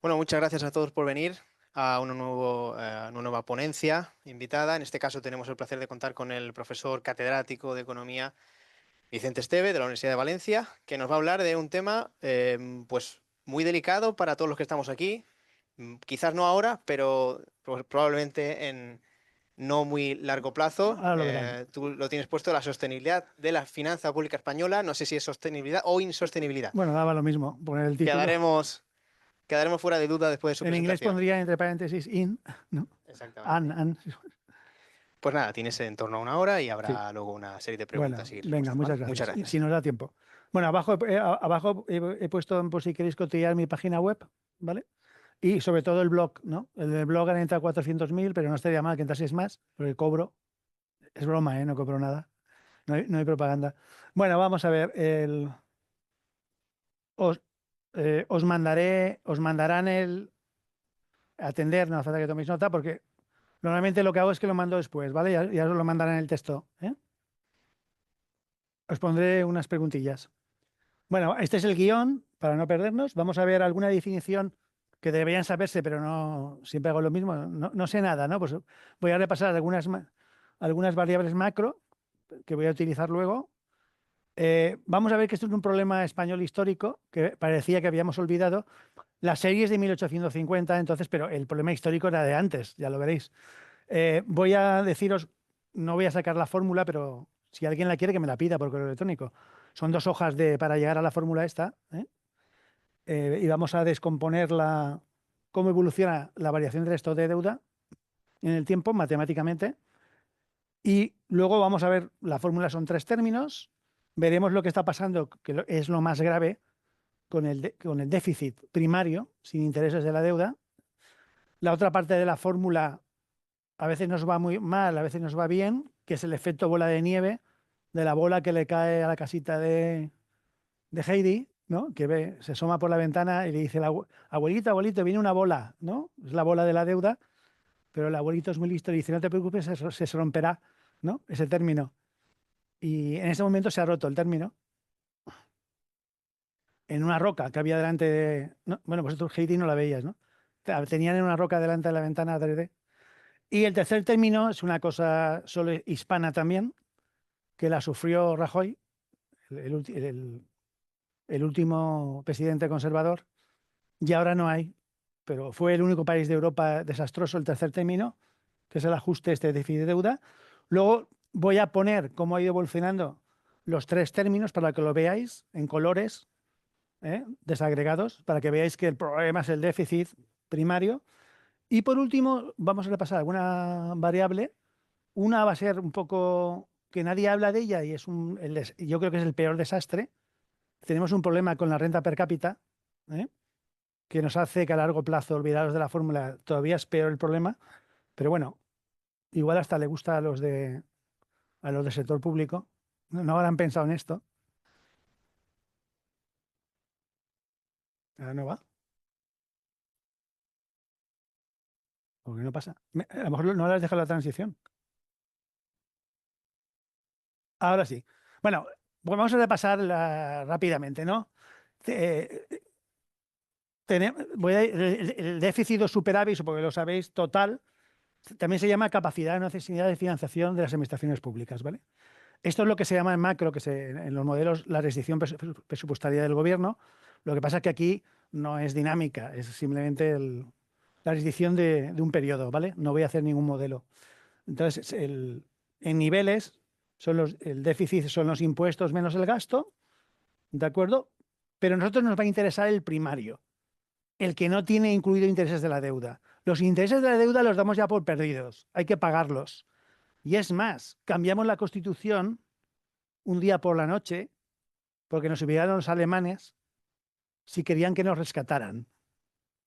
Bueno, muchas gracias a todos por venir a una nueva ponencia invitada. En este caso tenemos el placer de contar con el profesor catedrático de Economía Vicente Esteve de la Universidad de Valencia, que nos va a hablar de un tema pues muy delicado para todos los que estamos aquí. Quizás no ahora, pero probablemente en no muy largo plazo. Ahora lo verán. Tú lo tienes puesto, la sostenibilidad de la finanza pública española. No sé si es sostenibilidad o insostenibilidad. Bueno, daba lo mismo poner el título. Quedaremos, quedaremos fuera de duda después de su En inglés presentación. pondría entre paréntesis in, ¿no? Exactamente. Sí. Pues nada, tienes en torno a una hora y Sí. habrá luego una serie de preguntas Bueno, y venga, respuestas, ¿vale? muchas Muchas gracias. Y si gracias. nos da tiempo. Bueno, abajo he puesto por si queréis cotillear mi página web, ¿vale? Y sobre todo el blog, ¿no? El del blog han entrado 400.000, pero no estaría mal que entraseis más, porque cobro. Es broma, ¿eh? No cobro nada. No hay propaganda. Bueno, vamos a ver. Os, os mandarán el atender, no hace falta que toméis nota, porque normalmente lo que hago es que lo mando después, ¿vale? Ya os lo mandarán en el texto, ¿eh? Os pondré unas preguntillas. Bueno, este es el guión, para no perdernos. Vamos a ver alguna definición que deberían saberse, pero no siempre hago lo mismo. No sé nada, ¿no? Pues voy a repasar algunas variables macro que voy a utilizar luego. Vamos a ver que esto es un problema español histórico que parecía que habíamos olvidado. La serie es de 1850, entonces, pero el problema histórico era de antes, ya lo veréis. Voy a deciros, no voy a sacar la fórmula, pero si alguien la quiere, que me la pida por correo electrónico. Son 2 hojas para llegar a la fórmula esta, ¿eh? Y vamos a descomponer cómo evoluciona la variación del estado de deuda en el tiempo matemáticamente. Y luego vamos a ver, la fórmula son 3 términos, veremos lo que está pasando, que es lo más grave con el déficit primario, sin intereses de la deuda. La otra parte de la fórmula a veces nos va muy mal, a veces nos va bien, que es el efecto bola de nieve de la bola que le cae a la casita de Heidi, ¿no? Que se asoma por la ventana y le dice, abuelito, abuelito, viene una bola, ¿no? Es la bola de la deuda, pero el abuelito es muy listo y dice, no te preocupes, se romperá, ¿no? Ese término. Y en ese momento se ha roto el término en una roca que había delante de... no, bueno, vosotros Heidi no la veías, ¿no? Tenían en una roca delante de la ventana 3D. Y el tercer término es una cosa solo hispana también, que la sufrió Rajoy, el último presidente conservador, y ahora no hay, pero fue el único país de Europa desastroso el tercer término, que es el ajuste este de déficit de deuda. Luego voy a poner cómo ha ido evolucionando los 3 términos para que lo veáis en colores, desagregados, para que veáis que el problema es el déficit primario. Y por último, vamos a repasar alguna variable. Una va a ser un poco que nadie habla de ella y yo creo que es el peor desastre. Tenemos un problema con la renta per cápita, ¿eh? Que nos hace que a largo plazo, olvidaros de la fórmula, todavía es peor el problema. Pero bueno, igual hasta le gusta a los del sector público. No habrán pensado en esto. Ahora no va, porque no pasa. A lo mejor no le has dejado la transición. Ahora sí. Bueno, pues vamos a repasar rápidamente, ¿no? Eh, el déficit o superávit, supongo que lo sabéis, total, también se llama capacidad o necesidad de financiación de las administraciones públicas, ¿vale? Esto es lo que se llama en macro, en los modelos, la restricción presupuestaria del gobierno. Lo que pasa es que aquí no es dinámica, es simplemente la restricción de un periodo, ¿vale? No voy a hacer ningún modelo. Entonces, en niveles, el déficit son los impuestos menos el gasto, ¿de acuerdo? Pero a nosotros nos va a interesar el primario, el que no tiene incluido intereses de la deuda. Los intereses de la deuda los damos ya por perdidos, hay que pagarlos. Y es más, cambiamos la Constitución un día por la noche porque nos obligaron los alemanes si querían que nos rescataran.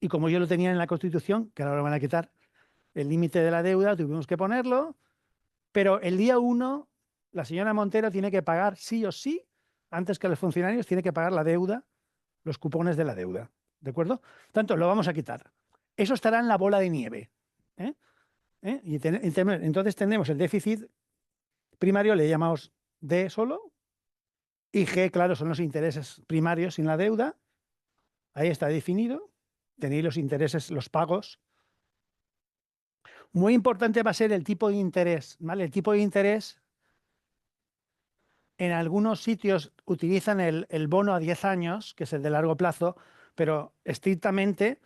Y como yo lo tenía en la Constitución, que ahora lo van a quitar, el límite de la deuda tuvimos que ponerlo, pero el día 1 la señora Montero tiene que pagar sí o sí, antes que los funcionarios, tiene que pagar la deuda, los cupones de la deuda. ¿De acuerdo? Tanto lo vamos a quitar. Eso estará en la bola de nieve. ¿Eh? Entonces tenemos el déficit primario, le llamamos D solo, y G, claro, son los intereses primarios sin la deuda. Ahí está definido. tenéis los intereses, los pagos. Muy importante va a ser el tipo de interés, ¿vale? El tipo de interés, en algunos sitios utilizan el bono a 10 años, que es el de largo plazo, pero estrictamente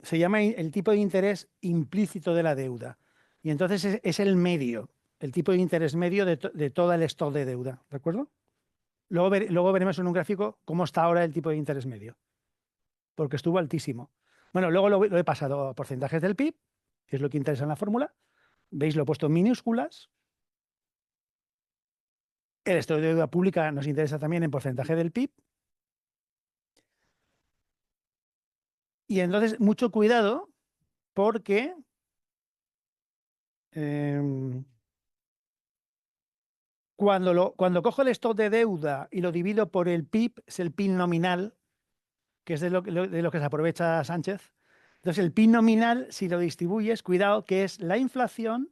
se llama el tipo de interés implícito de la deuda. Y entonces es el medio, el tipo de interés medio de todo el stock de deuda, ¿de acuerdo? Luego veremos en un gráfico cómo está ahora el tipo de interés medio, porque estuvo altísimo. Bueno, luego lo he pasado a porcentajes del PIB, que es lo que interesa en la fórmula. ¿Veis? Lo he puesto en minúsculas. El estado de deuda pública nos interesa también en porcentaje del PIB. Y entonces, mucho cuidado porque eh, cuando cojo el stock de deuda y lo divido por el PIB, es el PIB nominal, que es de lo que se aprovecha Sánchez. Entonces, el PIB nominal, si lo distribuyes, cuidado, que es la inflación,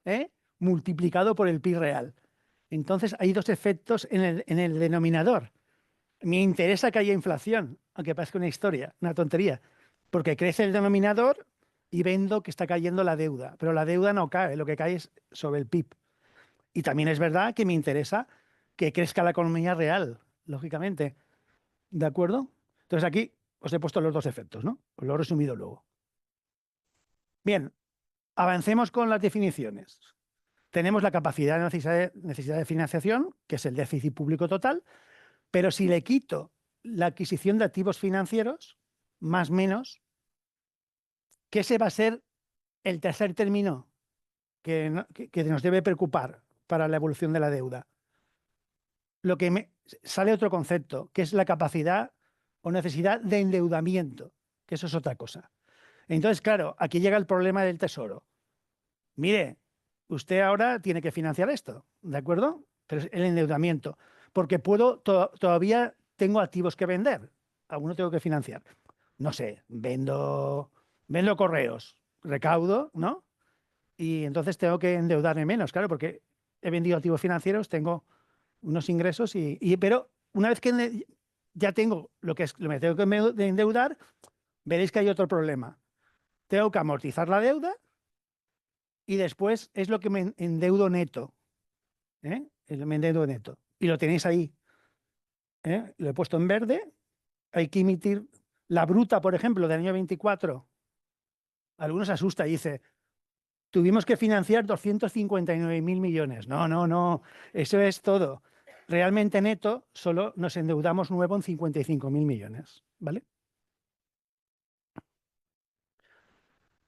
¿eh?, multiplicado por el PIB real. Entonces, hay dos efectos en el denominador. Me interesa que haya inflación, aunque parezca una historia, una tontería, porque crece el denominador y vendo que está cayendo la deuda, pero la deuda no cae, lo que cae es sobre el PIB. Y también es verdad que me interesa que crezca la economía real, lógicamente. ¿De acuerdo? Entonces aquí os he puesto los dos efectos, ¿no? Os lo he resumido luego. Bien, avancemos con las definiciones. Tenemos la capacidad de necesidad de financiación, que es el déficit público total, pero si le quito la adquisición de activos financieros, más menos, que ese va a ser el tercer término que nos debe preocupar para la evolución de la deuda. Sale otro concepto, que es la capacidad o necesidad de endeudamiento, que eso es otra cosa. Entonces, claro, aquí llega el problema del tesoro. Mire, usted ahora tiene que financiar esto, ¿de acuerdo? Pero es el endeudamiento, porque todavía tengo activos que vender, alguno tengo que financiar. No sé, vendo correos, recaudo, ¿no? Y entonces tengo que endeudarme menos, claro, porque he vendido activos financieros, tengo unos ingresos pero una vez que ya tengo me tengo que endeudar, veréis que hay otro problema. Tengo que amortizar la deuda y después es lo que me endeudo neto, ¿eh? Me endeudo neto. Y lo tenéis ahí, ¿eh? Lo he puesto en verde. Hay que emitir la bruta, por ejemplo, del año 24. Algunos se asusta y dice, tuvimos que financiar 259.000 millones. No, no, no, eso es todo. Realmente neto solo nos endeudamos nuevo en 55.000 millones, ¿vale?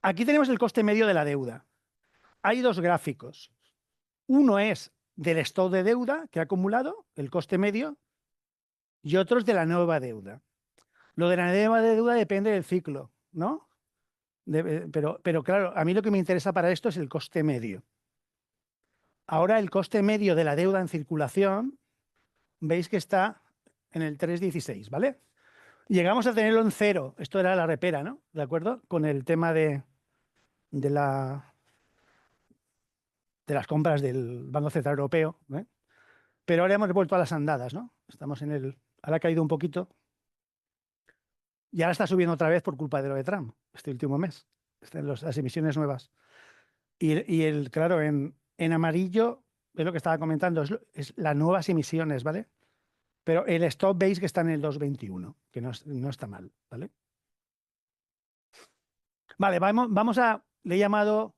Aquí tenemos el coste medio de la deuda. Hay dos gráficos. Uno es del stock de deuda que ha acumulado, el coste medio, y otro es de la nueva deuda. Lo de la nueva deuda depende del ciclo, ¿no? Pero claro, a mí lo que me interesa para esto es el coste medio. Ahora el coste medio de la deuda en circulación, veis que está en el 3,16, ¿vale? Llegamos a tenerlo en cero. Esto era la repera, ¿no? ¿De acuerdo? Con el tema de, la, de las compras del Banco Central Europeo, ¿eh? Pero ahora hemos vuelto a las andadas, ¿no? Ahora ha caído un poquito y ahora está subiendo otra vez por culpa de lo de Trump, este último mes, las emisiones nuevas. Claro, en amarillo, es lo que estaba comentando, es las nuevas emisiones, ¿vale? Pero el stop veis que está en el 2,21, que no está mal, ¿vale? Vale, le he llamado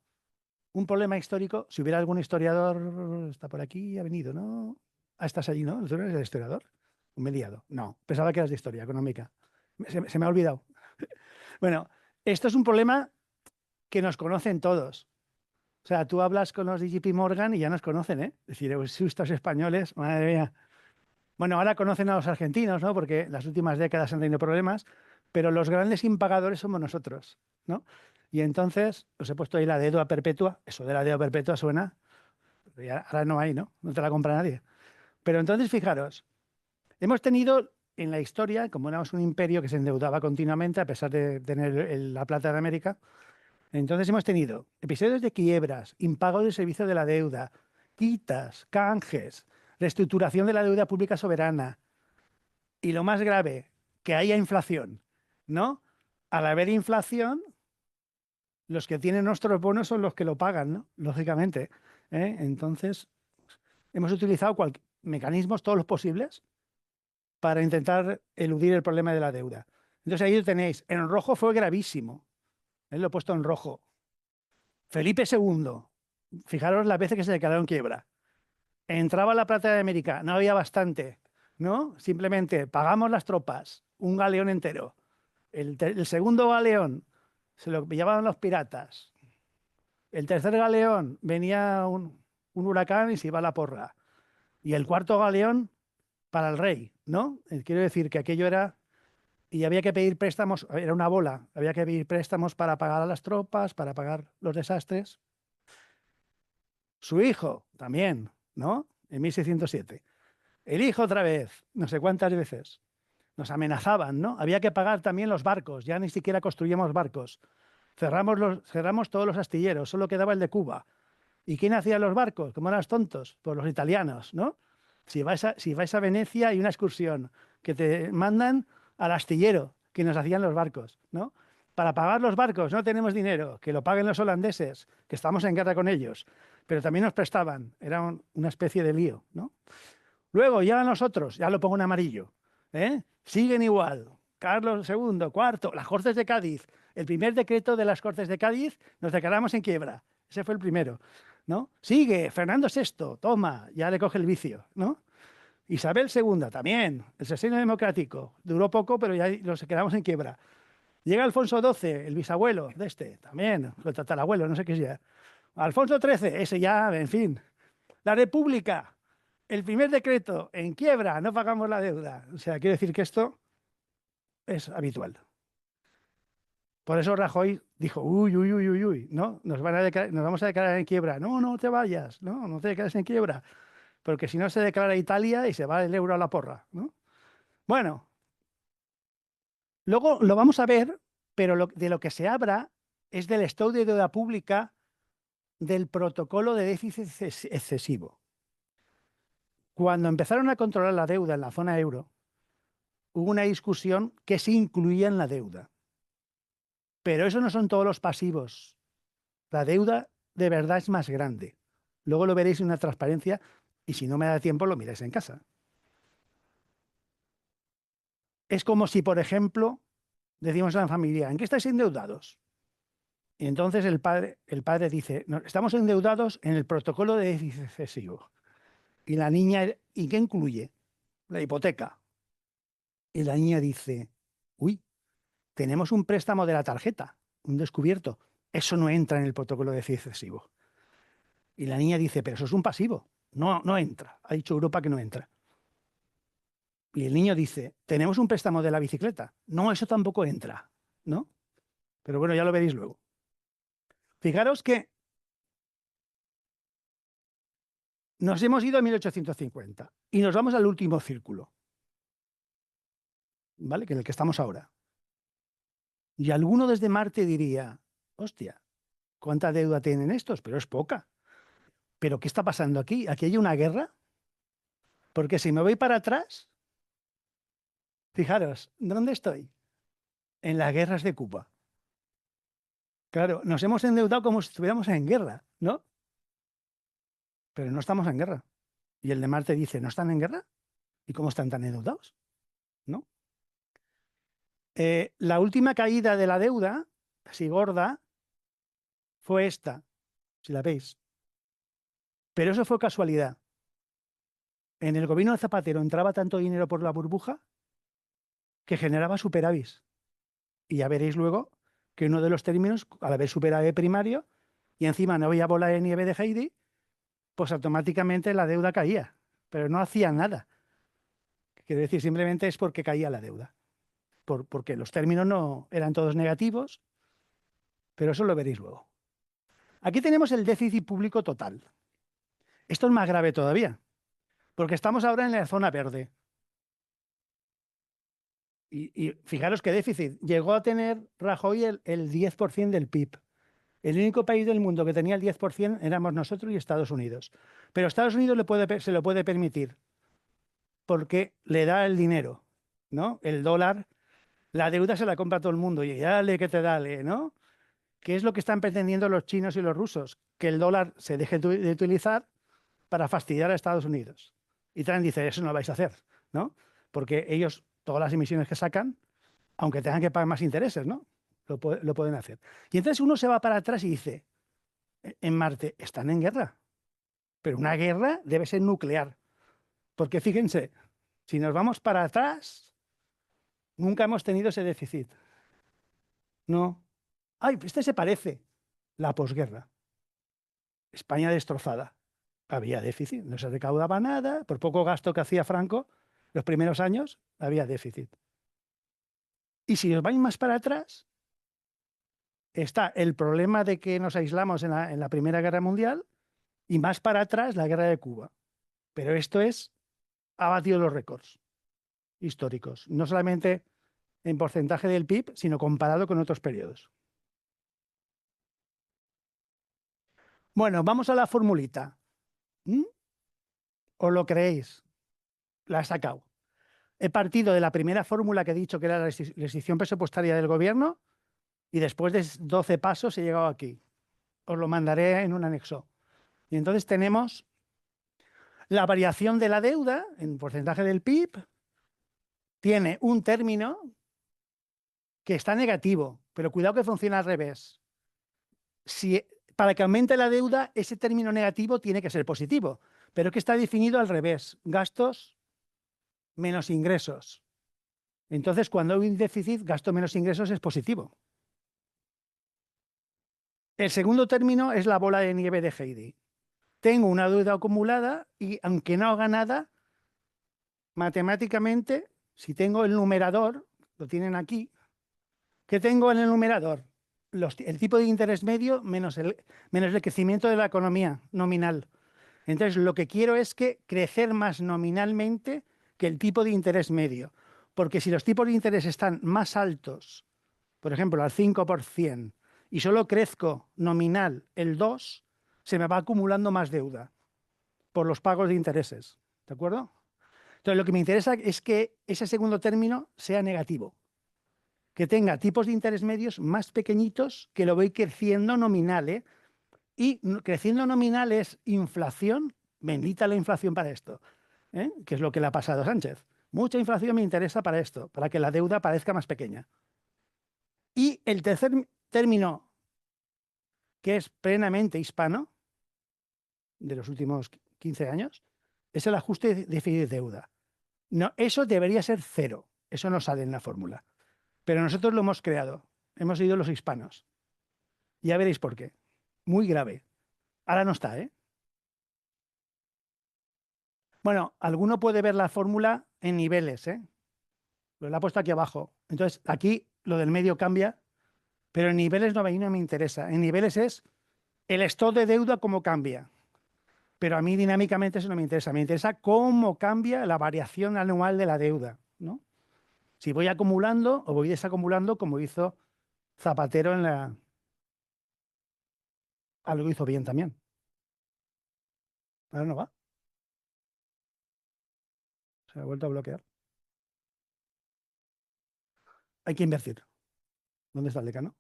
un problema histórico. Si hubiera algún historiador, está por aquí, ha venido, ¿no? Ah, estás allí, ¿no? ¿Tú eres el historiador? Me he liado. No, pensaba que eras de historia económica. Se me ha olvidado. Bueno, esto es un problema que nos conocen todos. O sea, tú hablas con los de JP Morgan y ya nos conocen, ¿eh? Es decir, estos españoles, madre mía. Bueno, ahora conocen a los argentinos, ¿no? Porque las últimas décadas han tenido problemas, pero los grandes impagadores somos nosotros, ¿no? Y entonces os he puesto ahí la deuda perpetua. Eso de la deuda perpetua suena, ahora no hay, ¿no? No te la compra nadie. Pero entonces, fijaros, hemos tenido en la historia, como éramos un imperio que se endeudaba continuamente a pesar de tener la plata de América, entonces hemos tenido episodios de quiebras, impago del servicio de la deuda, quitas, canjes, reestructuración de la deuda pública soberana y lo más grave, que haya inflación, ¿no? al haber inflación, los que tienen nuestros bonos son los que lo pagan, ¿no? Lógicamente. Entonces, hemos utilizado mecanismos, todos los posibles, para intentar eludir el problema de la deuda. Entonces ahí lo tenéis. En rojo fue gravísimo. Lo he puesto en rojo. Felipe II. Fijaros las veces que se declaró en quiebra. Entraba la plata de América, no había bastante, ¿no? Simplemente pagamos las tropas, un galeón entero. El segundo galeón se lo llevaban los piratas. El tercer galeón venía un huracán y se iba a la porra. Y el cuarto galeón para el rey, ¿no? Quiero decir que aquello era. Y había que pedir préstamos, era una bola, había que pedir préstamos para pagar a las tropas, para pagar los desastres. Su hijo también, ¿no? En 1607. El hijo otra vez, no sé cuántas veces. Nos amenazaban, ¿no? Había que pagar también los barcos, ya ni siquiera construíamos barcos. Cerramos todos los astilleros, solo quedaba el de Cuba. ¿Y quién hacía los barcos? ¿Cómo eran los tontos? Pues los italianos, ¿no? Si vais a Venecia hay una excursión que te mandan al astillero que nos hacían los barcos, ¿no? Para pagar los barcos no tenemos dinero, que lo paguen los holandeses, que estamos en guerra con ellos, pero también nos prestaban, era una especie de lío, ¿no? Luego ya nosotros, ya lo pongo en amarillo, siguen igual. Carlos II, cuarto, las Cortes de Cádiz, el primer decreto de las Cortes de Cádiz, nos declaramos en quiebra. Ese fue el primero, ¿no? Sigue, Fernando VI, toma, ya le coge el vicio, ¿no? Isabel II, también, el sexenio democrático, duró poco, pero ya nos quedamos en quiebra. Llega Alfonso XII, el bisabuelo de este, también, el tatarabuelo, no sé qué sea. Alfonso XIII, ese ya, en fin. La República, el primer decreto en quiebra, no pagamos la deuda. O sea, quiero decir que esto es habitual. Por eso Rajoy dijo, uy, uy, uy, uy, uy, ¿no? Nos vamos a declarar en quiebra. No, no te vayas, no, no te declares en quiebra. Porque si no se declara Italia y se va el euro a la porra, ¿no? Bueno, luego lo vamos a ver, pero de lo que se habla es del estado de deuda pública del protocolo de déficit excesivo. Cuando empezaron a controlar la deuda en la zona euro, hubo una discusión que se incluía en la deuda. Pero eso no son todos los pasivos. La deuda de verdad es más grande. Luego lo veréis en una transparencia y si no me da tiempo lo miráis en casa. Es como si, por ejemplo, decimos a la familia, ¿en qué estáis endeudados? Y entonces el padre dice, no, estamos endeudados en el protocolo de déficit excesivo. Y la niña, ¿y qué incluye? La hipoteca. Y la niña dice, uy, tenemos un préstamo de la tarjeta, un descubierto. Eso no entra en el protocolo de déficit excesivo. Y la niña dice, pero eso es un pasivo. No, no entra. Ha dicho Europa que no entra. Y el niño dice, tenemos un préstamo de la bicicleta. No, eso tampoco entra, ¿no? Pero bueno, ya lo veréis luego. Fijaros que nos hemos ido a 1850 y nos vamos al último círculo, ¿vale? Que en el que estamos ahora. Y alguno desde Marte diría, hostia, ¿cuánta deuda tienen estos? Pero es poca. ¿Pero qué está pasando aquí? ¿Aquí hay una guerra? Porque si me voy para atrás, fijaros, ¿dónde estoy? En las guerras de Cuba. Claro, nos hemos endeudado como si estuviéramos en guerra, ¿no? Pero no estamos en guerra. Y el de Marte dice, ¿no están en guerra? ¿Y cómo están tan endeudados? ¿No? La última caída de la deuda, así gorda, fue esta, si la veis. Pero eso fue casualidad. En el gobierno de Zapatero entraba tanto dinero por la burbuja que generaba superávit. Y ya veréis luego que uno de los términos, al haber superávit primario, y encima no había bola de nieve de Heidi, pues automáticamente la deuda caía. Pero no hacía nada. Quiero decir, simplemente es porque caía la deuda. Porque los términos no eran todos negativos, pero eso lo veréis luego. Aquí tenemos el déficit público total. Esto es más grave todavía, porque estamos ahora en la zona verde. Y fijaros qué déficit. Llegó a tener Rajoy el 10% del PIB. El único país del mundo que tenía el 10% éramos nosotros y Estados Unidos. Pero Estados Unidos se lo puede permitir porque le da el dinero, ¿no? El dólar La deuda se la compra todo el mundo y dale que te dale, ¿no? ¿Qué es lo que están pretendiendo los chinos y los rusos? Que el dólar se deje de utilizar para fastidiar a Estados Unidos. Y Trump dice, eso no lo vais a hacer, ¿no? Porque ellos, todas las emisiones que sacan, aunque tengan que pagar más intereses, ¿no? Lo pueden hacer. Y entonces uno se va para atrás y dice, en Marte están en guerra, pero una guerra debe ser nuclear. Porque fíjense, si nos vamos para atrás, nunca hemos tenido ese déficit. No. Ay, este se parece. La posguerra. España destrozada. Había déficit, no se recaudaba nada, por poco gasto que hacía Franco, los primeros años había déficit. Y si os vais más para atrás, está el problema de que nos aislamos en la Primera Guerra Mundial y más para atrás la Guerra de Cuba. Pero esto ha batido los récords históricos, no solamente en porcentaje del PIB, sino comparado con otros periodos. Bueno, vamos a la formulita. ¿Mm? ¿Os lo creéis? La he sacado. He partido de la primera fórmula que he dicho, que era la restricción presupuestaria del gobierno, y después de 12 pasos he llegado aquí. Os lo mandaré en un anexo. Y entonces tenemos la variación de la deuda en porcentaje del PIB, tiene un término que está negativo, pero cuidado que funciona al revés. Si, para que aumente la deuda, ese término negativo tiene que ser positivo, pero que está definido al revés, gastos menos ingresos. Entonces, cuando hay un déficit, gasto menos ingresos es positivo. El segundo término es la bola de nieve de Heidi. Tengo una deuda acumulada y aunque no haga nada, matemáticamente, si tengo el numerador, lo tienen aquí, ¿qué tengo en el numerador? El tipo de interés medio menos el crecimiento de la economía nominal. Entonces, lo que quiero es que crecer más nominalmente que el tipo de interés medio. Porque si los tipos de interés están más altos, por ejemplo, al 5%, y solo crezco nominal el 2%, se me va acumulando más deuda por los pagos de intereses. ¿De acuerdo? Entonces, lo que me interesa es que ese segundo término sea negativo, que tenga tipos de interés medios más pequeñitos, que lo voy creciendo nominal, ¿eh? Y creciendo nominal es inflación, bendita la inflación para esto, ¿eh? Que es lo que le ha pasado a Sánchez. Mucha inflación me interesa para esto, para que la deuda parezca más pequeña. Y el tercer término, que es plenamente hispano, de los últimos 15 años, es el ajuste de déficit-deuda. No, eso debería ser cero, eso no sale en la fórmula. Pero nosotros lo hemos creado, hemos sido los hispanos. Ya veréis por qué. Muy grave. Ahora no está, ¿eh? Bueno, alguno puede ver la fórmula en niveles, ¿eh? Lo he puesto aquí abajo. Entonces, aquí lo del medio cambia, pero en niveles no, a mí no me interesa. En niveles es el stock de deuda cómo cambia. Pero a mí dinámicamente eso no me interesa. Me interesa cómo cambia la variación anual de la deuda, ¿no? Si voy acumulando o voy desacumulando como hizo Zapatero en la... Algo hizo bien también. Ahora no va. Se ha vuelto a bloquear. Hay que invertir. ¿Dónde está el decano?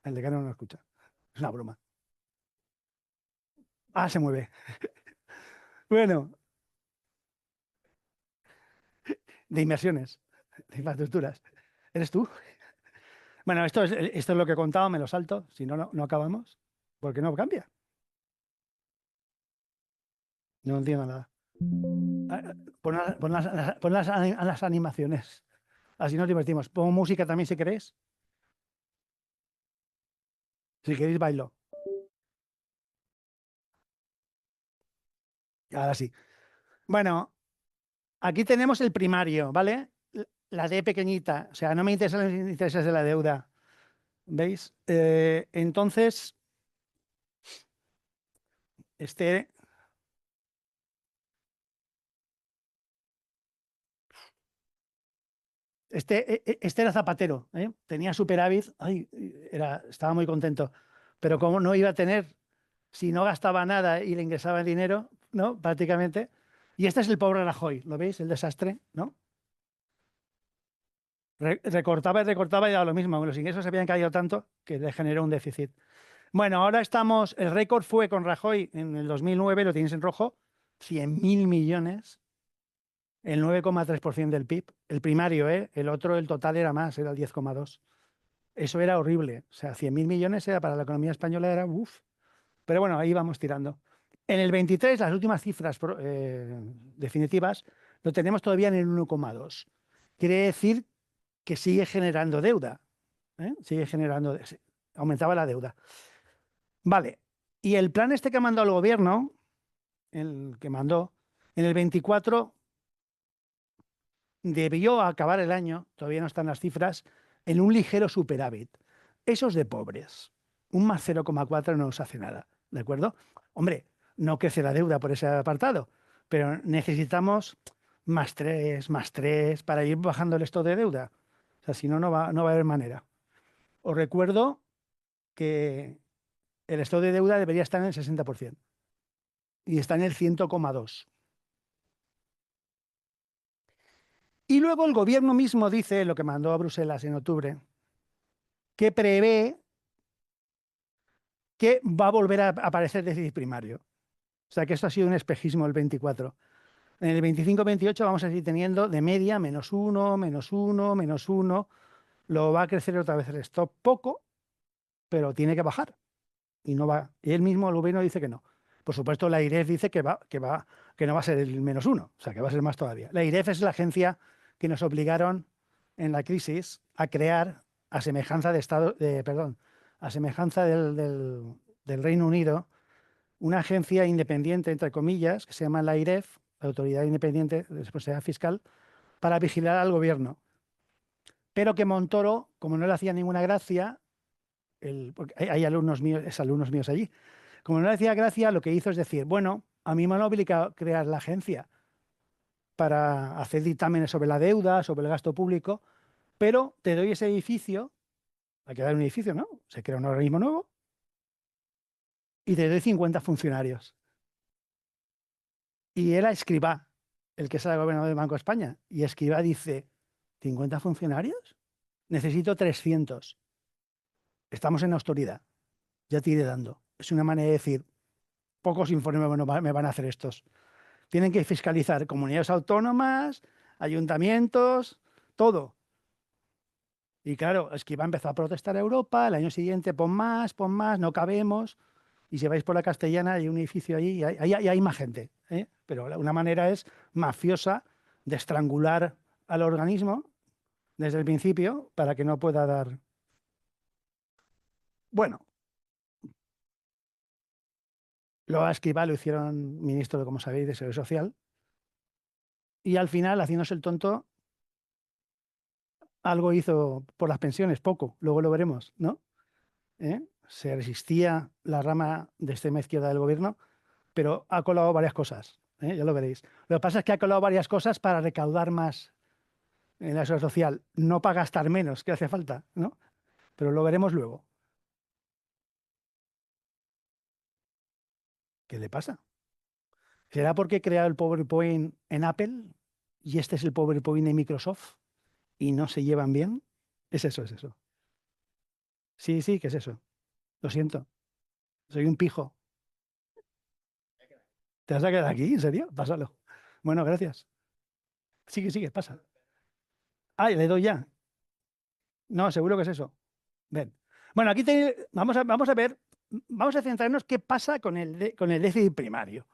El decano no escucha. Es una broma. Ah, se mueve. Bueno, de inversiones, de infraestructuras. ¿Eres tú? Bueno, esto es lo que he contado, me lo salto. Si no, no acabamos. Porque no cambia. No entiendo nada. Pon las animaciones. Así nos divertimos. Pongo música también si queréis. Si queréis, bailo. Ahora sí. Bueno, aquí tenemos el primario, ¿vale? La D pequeñita. O sea, no me interesan los intereses de la deuda. ¿Veis? Entonces, este, este era Zapatero, ¿eh? Tenía superávit, ay, estaba muy contento. Pero como no iba a tener, si no gastaba nada y le ingresaba el dinero, ¿no? Prácticamente. Y este es el pobre Rajoy, ¿lo veis? El desastre, ¿no? Recortaba y recortaba y daba lo mismo. Los ingresos habían caído tanto que le generó un déficit. Bueno, ahora estamos, el récord fue con Rajoy en el 2009, lo tienes en rojo, 100.000 millones, el 9,3% del PIB. El primario, ¿eh? El otro, el total era más, era el 10,2%. Eso era horrible. O sea, 100.000 millones era para la economía española, era uff. Pero bueno, ahí vamos tirando. En el 23, las últimas cifras definitivas, lo tenemos todavía en el 1,2. Quiere decir que sigue generando deuda. Sigue generando, aumentaba la deuda. Vale. Y el plan este que ha mandado el gobierno, el que mandó, en el 24 debió acabar el año, todavía no están las cifras, en un ligero superávit. Eso es de pobres. Un más 0,4 no nos hace nada, ¿de acuerdo? Hombre, no crece la deuda por ese apartado, pero necesitamos más 3 para ir bajando el stock de deuda. O sea, si no, no va a haber manera. Os recuerdo que el stock de deuda debería estar en el 60% y está en el 100,2. Y luego el gobierno mismo dice, lo que mandó a Bruselas en octubre, que prevé que va a volver a aparecer déficit primario. O sea que esto ha sido un espejismo el 24. En el 25-28 vamos a seguir teniendo de media -1, -1, -1. Lo va a crecer otra vez el stock poco, pero tiene que bajar. Y no va. Y él mismo, el gobierno, dice que no. Por supuesto, la IREF dice que no va a ser el -1, o sea que va a ser más todavía. La IREF es la agencia que nos obligaron en la crisis a crear a semejanza a semejanza del Reino Unido, una agencia independiente, entre comillas, que se llama la IREF, la Autoridad Independiente de Responsabilidad Fiscal, para vigilar al gobierno. Pero que Montoro, como no le hacía ninguna gracia, porque hay alumnos míos allí, como no le hacía gracia, lo que hizo es decir, bueno, a mí me han obligado a crear la agencia para hacer dictámenes sobre la deuda, sobre el gasto público, pero te doy ese edificio, hay que dar un edificio, ¿no? Se crea un organismo nuevo y te doy 50 funcionarios. Y era Escrivá, el que es el gobernador del Banco de España. Y Escrivá dice, ¿50 funcionarios? Necesito 300. Estamos en autoridad. Ya te iré dando. Es una manera de decir, pocos informes me van a hacer estos. Tienen que fiscalizar comunidades autónomas, ayuntamientos, todo. Y claro, Escrivá empezó a protestar a Europa, el año siguiente pon más, no cabemos. Y si vais por la Castellana hay un edificio allí y hay más gente, ¿eh? Pero una manera es mafiosa de estrangular al organismo desde el principio para que no pueda dar. Bueno, luego a Escrivá lo hicieron ministro, como sabéis, de Seguridad Social y al final, haciéndose el tonto, algo hizo por las pensiones, poco, luego lo veremos, ¿no? Se resistía la rama de extrema izquierda del gobierno, pero ha colado varias cosas, ya lo veréis. Lo que pasa es que ha colado varias cosas para recaudar más en la seguridad social, no para gastar menos, que hace falta, ¿no? Pero lo veremos luego. ¿Qué le pasa? ¿Será porque he creado el PowerPoint en Apple y este es el PowerPoint de Microsoft y no se llevan bien? Es eso, es eso. Sí, sí, ¿qué es eso? Lo siento, soy un pijo. ¿Te vas a quedar aquí? ¿En serio? Pásalo. Bueno, gracias. Sigue, sigue, pasa. Ah, le doy ya. No, seguro que es eso. Ven. Bueno, aquí vamos a ver, vamos a centrarnos qué pasa con el déficit primario.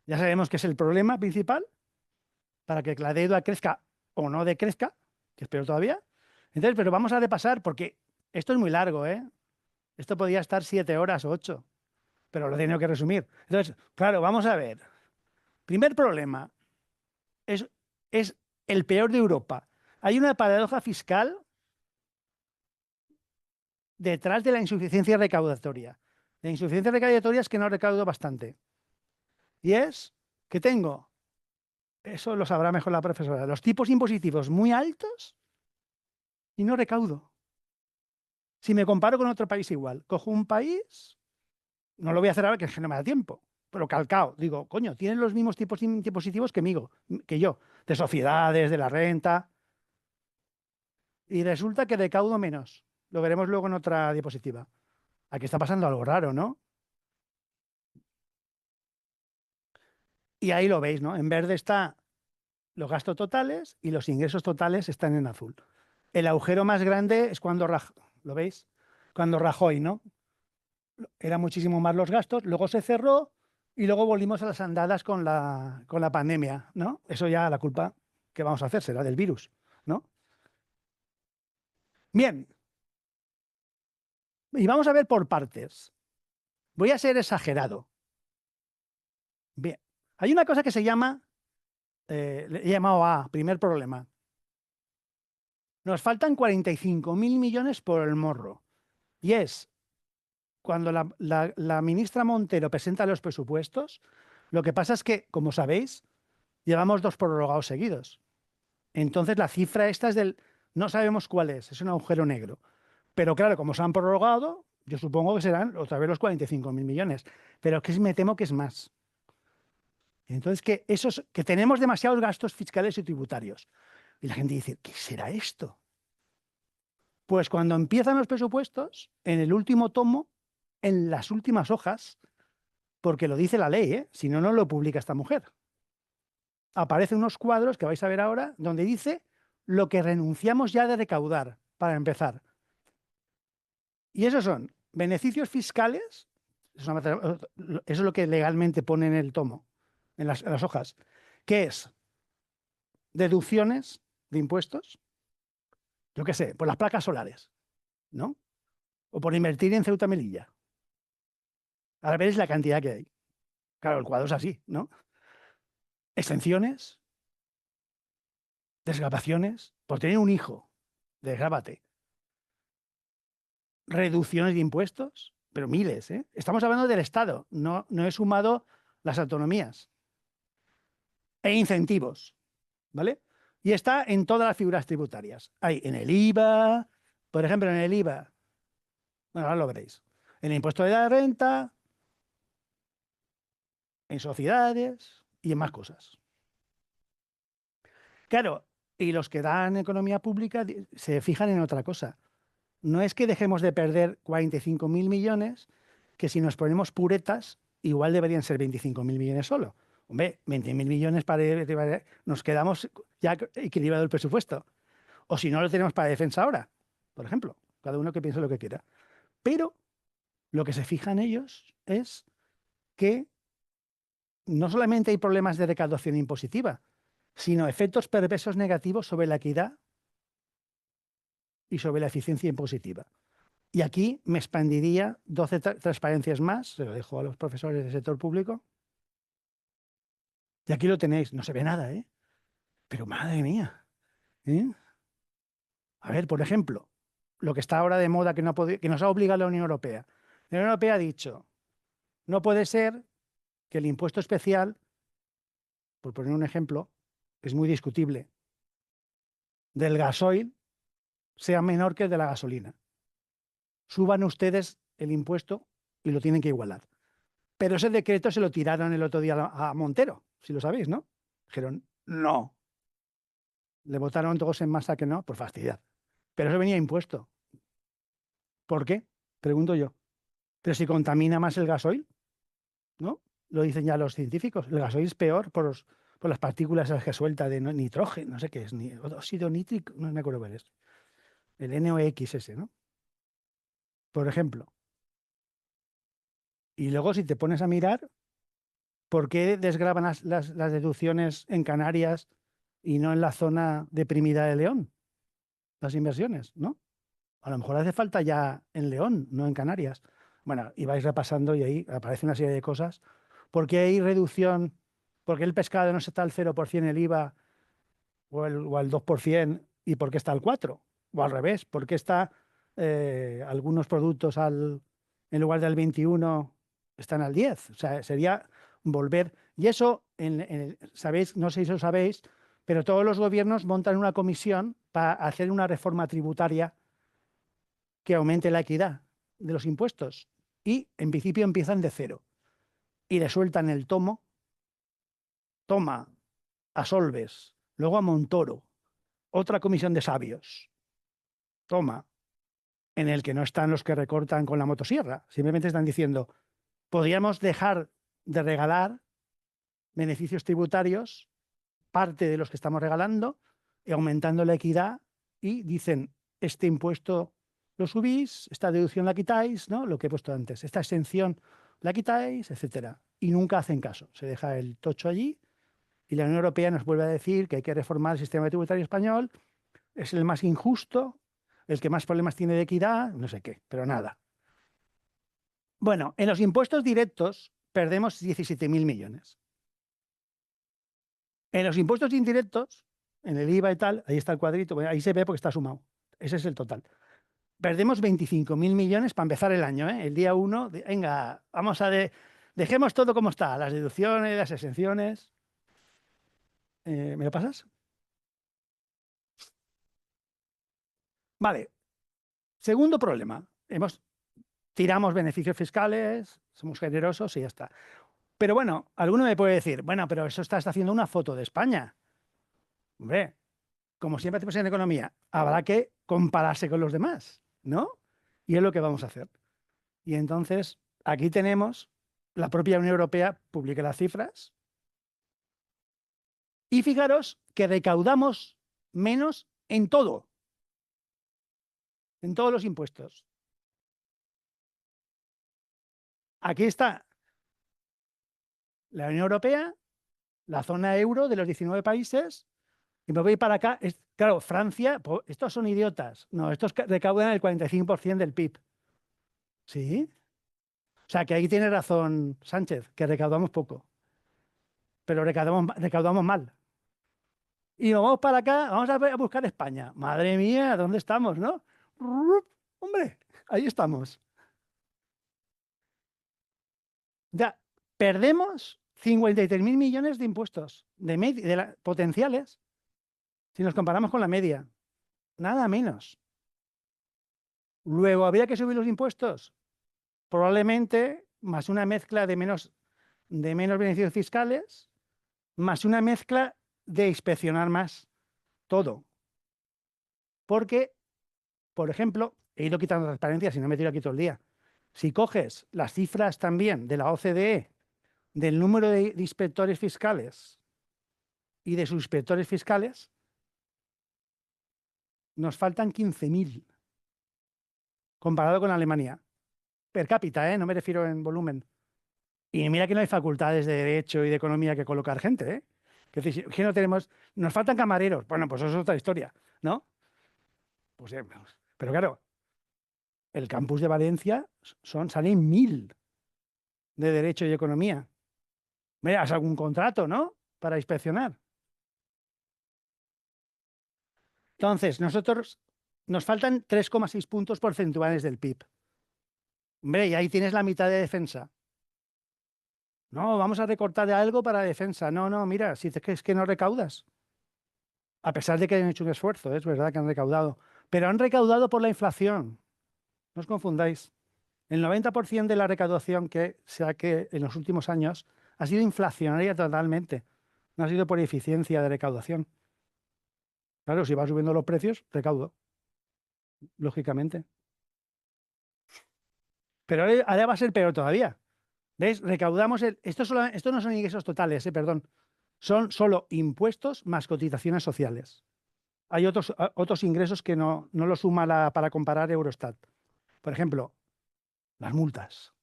Ya sabemos que es el problema principal para que la deuda crezca o no decrezca, que espero todavía. Entonces, pero vamos a repasar porque esto es muy largo, ¿eh? Esto podría estar 7 horas o 8, pero lo he tenido que resumir. Entonces, claro, vamos a ver. Primer problema es, es el peor de Europa. Hay una paradoja fiscal detrás de la insuficiencia recaudatoria. La insuficiencia recaudatoria es que no recaudo bastante. Y es que tengo, eso lo sabrá mejor la profesora, los tipos impositivos muy altos y no recaudo. Si me comparo con otro país igual, cojo un país, no lo voy a hacer ahora que no me da tiempo, pero calcao, digo, coño, tienen los mismos tipos impositivos que yo, de sociedades, de la renta. y resulta que recaudo menos. Lo veremos luego en otra diapositiva. Aquí está pasando algo raro, ¿no? Y ahí lo veis, ¿no? En verde está los gastos totales y los ingresos totales están en azul. El agujero más grande es cuando, ¿lo veis? Cuando Rajoy, ¿no? Era muchísimo más los gastos, luego se cerró y luego volvimos a las andadas con la pandemia, ¿no? Eso ya la culpa que vamos a hacer será del virus, ¿no? Bien, y vamos a ver por partes. Voy a ser exagerado. Bien, hay una cosa que se llama, le he llamado A, primer problema. Nos faltan 45.000 millones por el morro. Y es cuando la ministra Montero presenta los presupuestos, lo que pasa es que, como sabéis, llevamos 2 prorrogados seguidos. Entonces la cifra esta es del, no sabemos cuál es un agujero negro. Pero claro, como se han prorrogado, yo supongo que serán otra vez los 45.000 millones. Pero es que me temo que es más. Entonces, que tenemos demasiados gastos fiscales y tributarios. Y la gente dice, ¿qué será esto? Pues cuando empiezan los presupuestos, en el último tomo, en las últimas hojas, porque lo dice la ley, ¿eh? Si no, no lo publica esta mujer. Aparecen unos cuadros que vais a ver ahora, donde dice lo que renunciamos ya de recaudar, para empezar. Y esos son beneficios fiscales, eso es lo que legalmente pone en el tomo, en las hojas, que es deducciones de impuestos, yo qué sé, por las placas solares, ¿no? O por invertir en Ceuta Melilla. Ahora veréis la cantidad que hay. Claro, el cuadro es así, ¿no? Exenciones, desgravaciones, por tener un hijo, desgrábate. Reducciones de impuestos, pero miles, ¿eh? Estamos hablando del Estado, no he sumado las autonomías. E incentivos, ¿vale? Y está en todas las figuras tributarias. Hay en el IVA, por ejemplo, en el IVA, bueno, ahora lo veréis, en el impuesto de la renta, en sociedades y en más cosas. Claro, y los que dan economía pública se fijan en otra cosa. No es que dejemos de perder 45.000 millones, que si nos ponemos puretas, igual deberían ser 25.000 millones solo. Hombre, 20.000 millones nos quedamos ya equilibrado el presupuesto. O si no lo tenemos para defensa ahora, por ejemplo. Cada uno que piense lo que quiera. Pero lo que se fijan ellos es que no solamente hay problemas de recaudación impositiva, sino efectos perversos negativos sobre la equidad y sobre la eficiencia impositiva. Y aquí me expandiría 12 transparencias más, se lo dejo a los profesores del sector público. Y aquí lo tenéis, no se ve nada, ¿eh? Pero madre mía, ¿eh? A ver, por ejemplo, lo que está ahora de moda que nos ha obligado la Unión Europea. La Unión Europea ha dicho, no puede ser que el impuesto especial, por poner un ejemplo, es muy discutible, del gasoil sea menor que el de la gasolina. Suban ustedes el impuesto y lo tienen que igualar. Pero ese decreto se lo tiraron el otro día a Montero, si lo sabéis, ¿no? Dijeron, no. Le votaron todos en masa que no, por fastidiar. Pero eso venía impuesto. ¿Por qué? Pregunto yo. Pero si contamina más el gasoil, ¿no? Lo dicen ya los científicos. El gasoil es peor por las partículas que suelta de nitrógeno, no sé qué es, ni óxido nítrico, no me acuerdo cuál es. El NOx ese, ¿no? Por ejemplo. Y luego si te pones a mirar, ¿por qué desgravan las deducciones en Canarias y no en la zona deprimida de León? Las inversiones, ¿no? A lo mejor hace falta ya en León, no en Canarias. Bueno, y vais repasando y ahí aparece una serie de cosas. ¿Por qué hay reducción? ¿Por qué el pescado no está al 0% el IVA o al 2% y por qué está al 4%? O al revés, ¿por qué está algunos productos en lugar del 21 están al 10? O sea, sería volver. Y eso, sabéis, no sé si lo sabéis, pero todos los gobiernos montan una comisión para hacer una reforma tributaria que aumente la equidad de los impuestos. Y en principio empiezan de cero. Y le sueltan el toma a Solbes, luego a Montoro, otra comisión de sabios. toma, en el que no están los que recortan con la motosierra. Simplemente están diciendo, podríamos dejar de regalar beneficios tributarios, parte de los que estamos regalando, y aumentando la equidad, y dicen, este impuesto lo subís, esta deducción la quitáis, ¿no? Lo que he puesto antes, esta exención la quitáis, etcétera. Y nunca hacen caso. Se deja el tocho allí y la Unión Europea nos vuelve a decir que hay que reformar el sistema tributario español, es el más injusto, el que más problemas tiene de equidad, no sé qué, pero nada. Bueno, en los impuestos directos perdemos 17.000 millones. En los impuestos indirectos, en el IVA y tal, ahí está el cuadrito, ahí se ve porque está sumado. Ese es el total. Perdemos 25.000 millones para empezar el año, ¿eh? El día 1, venga, vamos a dejemos todo como está, las deducciones, las exenciones. ¿Me lo pasas? Vale. Segundo problema. Tiramos beneficios fiscales, somos generosos y ya está. Pero bueno, alguno me puede decir, bueno, pero eso estás haciendo una foto de España. Hombre, como siempre hacemos en economía, habrá que compararse con los demás, ¿no? Y es lo que vamos a hacer. Y entonces, aquí tenemos, la propia Unión Europea publica las cifras. Y fijaros que recaudamos menos en todo, en todos los impuestos. Aquí está la Unión Europea, la zona euro de los 19 países, y me voy para acá. Claro, Francia, estos son idiotas. No, estos recaudan el 45% del PIB. ¿Sí? O sea, que ahí tiene razón Sánchez, que recaudamos poco, pero recaudamos mal. Y nos vamos para acá, vamos a buscar España. Madre mía, ¿dónde estamos, no? Hombre, ahí estamos. Ya, perdemos 53.000 millones de impuestos potenciales si nos comparamos con la media. Nada menos. Luego, ¿habría que subir los impuestos? Probablemente más una mezcla de menos beneficios fiscales, más una mezcla de inspeccionar más todo. Porque, por ejemplo, he ido quitando transparencia, si no me tiro aquí todo el día. Si coges las cifras también de la OCDE, del número de inspectores fiscales y de subinspectores fiscales, nos faltan 15.000 comparado con Alemania. Per cápita, no me refiero en volumen. Y mira que no hay facultades de Derecho y de Economía que colocar gente, ¿eh? Que no tenemos, nos faltan camareros. Bueno, pues eso es otra historia, ¿no? Pues, pero claro, el campus de Valencia salen 1.000 de Derecho y Economía. Mira, haz algún contrato, ¿no? Para inspeccionar. Entonces, nosotros nos faltan 3,6 puntos porcentuales del PIB. Hombre, y ahí tienes la mitad de defensa. No, vamos a recortar de algo para defensa. No, no, mira, si es que no recaudas. A pesar de que han hecho un esfuerzo, es verdad que han recaudado. Pero han recaudado por la inflación. No os confundáis. El 90% de la recaudación que saque en los últimos años ha sido inflacionaria totalmente. No ha sido por eficiencia de recaudación. Claro, si va subiendo los precios, recaudo, lógicamente. Pero ahora va a ser peor todavía. ¿Ves? Recaudamos esto no son ingresos totales, perdón. Son solo impuestos más cotizaciones sociales. Hay otros ingresos que no lo suma para comparar Eurostat. Por ejemplo, las multas.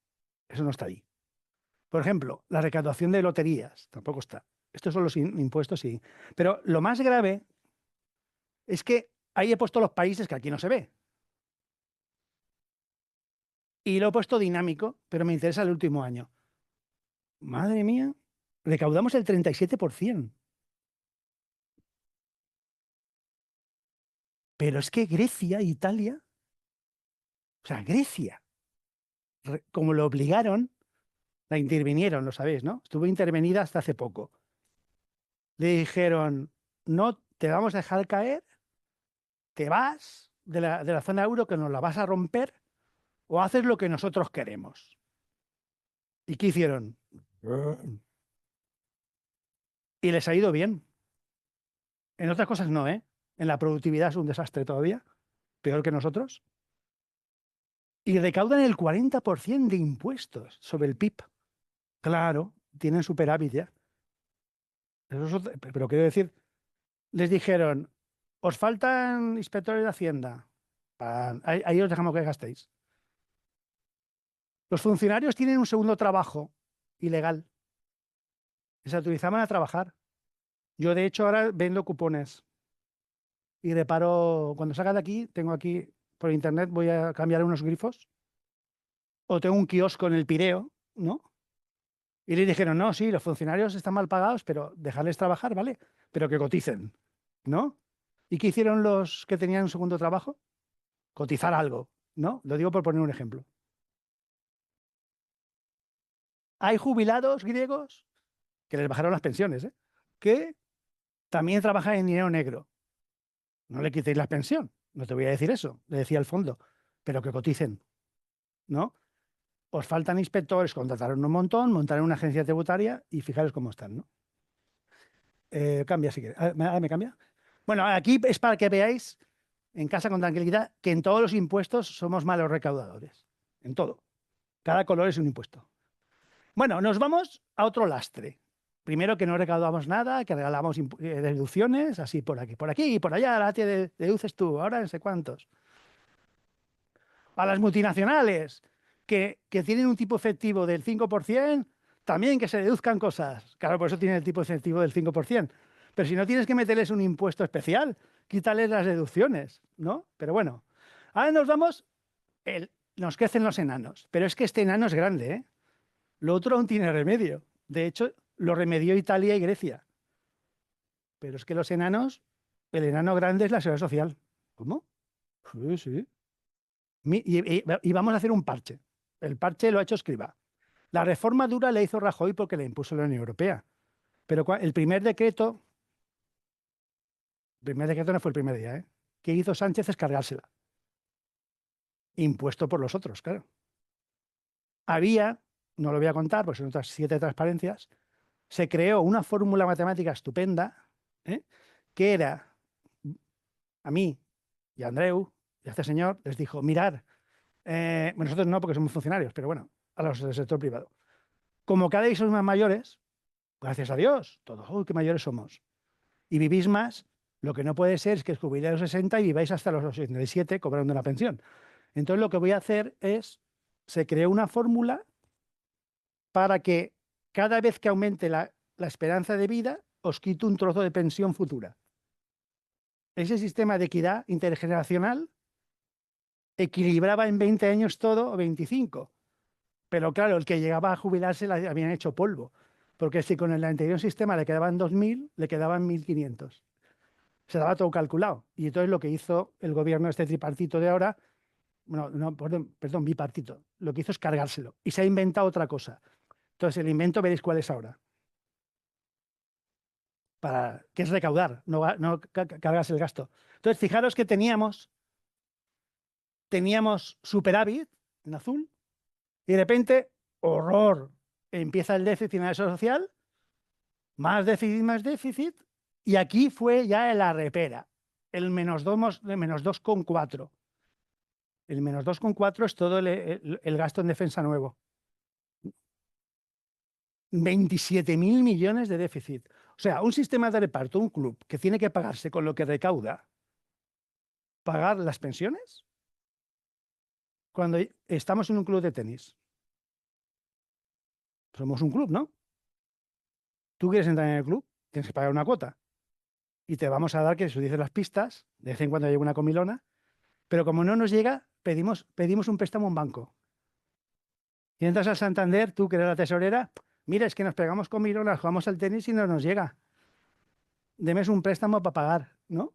Eso no está ahí. Por ejemplo, la recaudación de loterías. Tampoco está. Estos son los impuestos, sí. Pero lo más grave es que ahí he puesto los países que aquí no se ve. Y lo he puesto dinámico, pero me interesa el último año. Madre mía, recaudamos el 37%. Pero es que Grecia, Italia, o sea, Grecia, como lo obligaron, la intervinieron, lo sabéis, ¿no? Estuvo intervenida hasta hace poco. Le dijeron, no te vamos a dejar caer, te vas de la zona euro que nos la vas a romper o haces lo que nosotros queremos. ¿Y qué hicieron? Y les ha ido bien. En otras cosas no, ¿eh? En la productividad es un desastre todavía. peor que nosotros, y recaudan el 40% de impuestos sobre el PIB. Claro, tienen superávit ya. Pero quiero decir, les dijeron, os faltan inspectores de Hacienda. Ahí os dejamos que gastéis. Los funcionarios tienen un segundo trabajo ilegal. Se utilizaban a trabajar. Yo, de hecho, ahora vendo cupones y reparo, cuando salga de aquí, tengo aquí por internet, voy a cambiar unos grifos, o tengo un kiosco en el Pireo, ¿no? Y le dijeron, no, sí, los funcionarios están mal pagados, pero dejarles trabajar, ¿vale? Pero que coticen, ¿no? ¿Y qué hicieron los que tenían un segundo trabajo? Cotizar algo, ¿no? Lo digo por poner un ejemplo. Hay jubilados griegos que les bajaron las pensiones, ¿eh? Que también trabajan en dinero negro. No le quitéis la pensión, no te voy a decir eso, le decía el fondo, pero que coticen, ¿no? Os faltan inspectores, contrataron un montón, montaron una agencia tributaria y fijaros cómo están, ¿no? Cambia si quieres. ¿Me cambia? Bueno, aquí es para que veáis en casa con tranquilidad que en todos los impuestos somos malos recaudadores. En todo. Cada color es un impuesto. Bueno, nos vamos a otro lastre. Primero que no recaudamos nada, que regalamos deducciones, así por aquí y por allá, ahora te deduces tú, ahora no sé cuántos. A las multinacionales, que tienen un tipo efectivo del 5%, también que se deduzcan cosas. Claro, por eso tienen el tipo efectivo del 5%. Pero si no, tienes que meterles un impuesto especial, quítales las deducciones, ¿no? Pero bueno, ahora nos vamos, nos crecen los enanos. Pero es que este enano es grande, ¿eh? Lo otro aún tiene remedio. De hecho, lo remedió Italia y Grecia. Pero es que los enanos, el enano grande es la seguridad social. ¿Cómo? Sí, sí. Y vamos a hacer un parche. El parche lo ha hecho Escrivá. La reforma dura la hizo Rajoy porque la impuso la Unión Europea. Pero el primer decreto no fue el primer día, ¿eh? ¿Qué hizo Sánchez? Es cargársela. Impuesto por los otros, claro. Había, no lo voy a contar porque son otras 7 transparencias, se creó una fórmula matemática estupenda, ¿eh? Que era, a mí y a Andreu y a este señor, les dijo, mirar, bueno, nosotros no porque somos funcionarios, pero bueno, a los del sector privado. Como cada vez sois más mayores, gracias a Dios, todos, uy, qué mayores somos, y vivís más, lo que no puede ser es que os jubiléis a los 60 y viváis hasta los 87 cobrando una pensión. Entonces lo que voy a hacer es, se creó una fórmula para que cada vez que aumente la esperanza de vida, os quito un trozo de pensión futura. Ese sistema de equidad intergeneracional equilibraba en 20 años todo o 25. Pero claro, el que llegaba a jubilarse la habían hecho polvo. Porque si con el anterior sistema le quedaban 2.000, le quedaban 1.500. Se daba todo calculado. Y entonces lo que hizo el gobierno, este tripartito de ahora, bueno, no, perdón, bipartito, lo que hizo es cargárselo. Y se ha inventado otra cosa. Entonces el invento veréis cuál es ahora. Que es recaudar, no cargarse el gasto. Entonces fijaros que teníamos superávit en azul y de repente, horror, empieza el déficit en la social, más déficit, y aquí fue ya la repera, el -2,4. El -2,4 es todo el gasto en defensa nuevo. 27.000 millones de déficit. O sea, un sistema de reparto, un club que tiene que pagarse con lo que recauda, pagar las pensiones, cuando estamos en un club de tenis. Somos un club, ¿no? Tú quieres entrar en el club, tienes que pagar una cuota. Y te vamos a dar que sudices las pistas, de vez en cuando llega una comilona, pero como no nos llega, pedimos un préstamo a un banco. Y entras al Santander, tú que eres la tesorera, mira, es que nos pegamos comilonas, jugamos al tenis y no nos llega. Demes un préstamo para pagar, ¿no?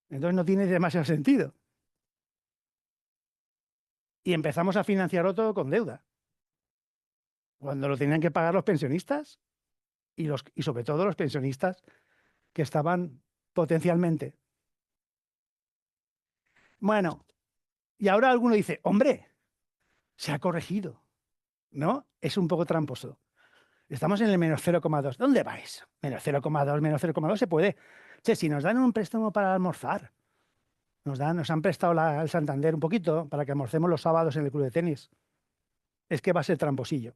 Entonces no tiene demasiado sentido. Y empezamos a financiarlo todo con deuda, cuando lo tenían que pagar los pensionistas y sobre todo los pensionistas que estaban potencialmente. Bueno, y ahora alguno dice, hombre, se ha corregido, ¿no? Es un poco tramposo. Estamos en el -0,2. ¿Dónde vais? -0,2, -0,2 se puede. Che, si nos dan un préstamo para almorzar, nos han prestado el Santander un poquito para que almorcemos los sábados en el club de tenis. Es que va a ser tramposillo.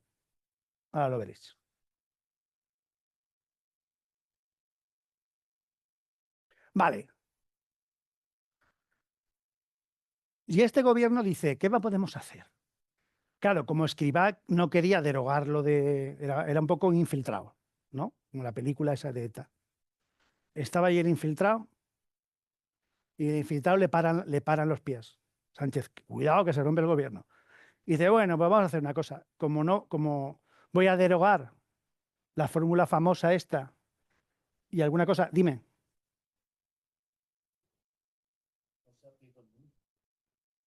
Ahora lo veréis. Vale. Y este gobierno dice, ¿qué podemos hacer? Claro, como Escrivá no quería derogar lo de... Era un poco infiltrado, ¿no? Como la película esa de ETA. Estaba ahí el infiltrado y el infiltrado le paran los pies. Sánchez, cuidado que se rompe el gobierno. Y dice, bueno, pues vamos a hacer una cosa. Como voy a derogar la fórmula famosa esta y alguna cosa, dime.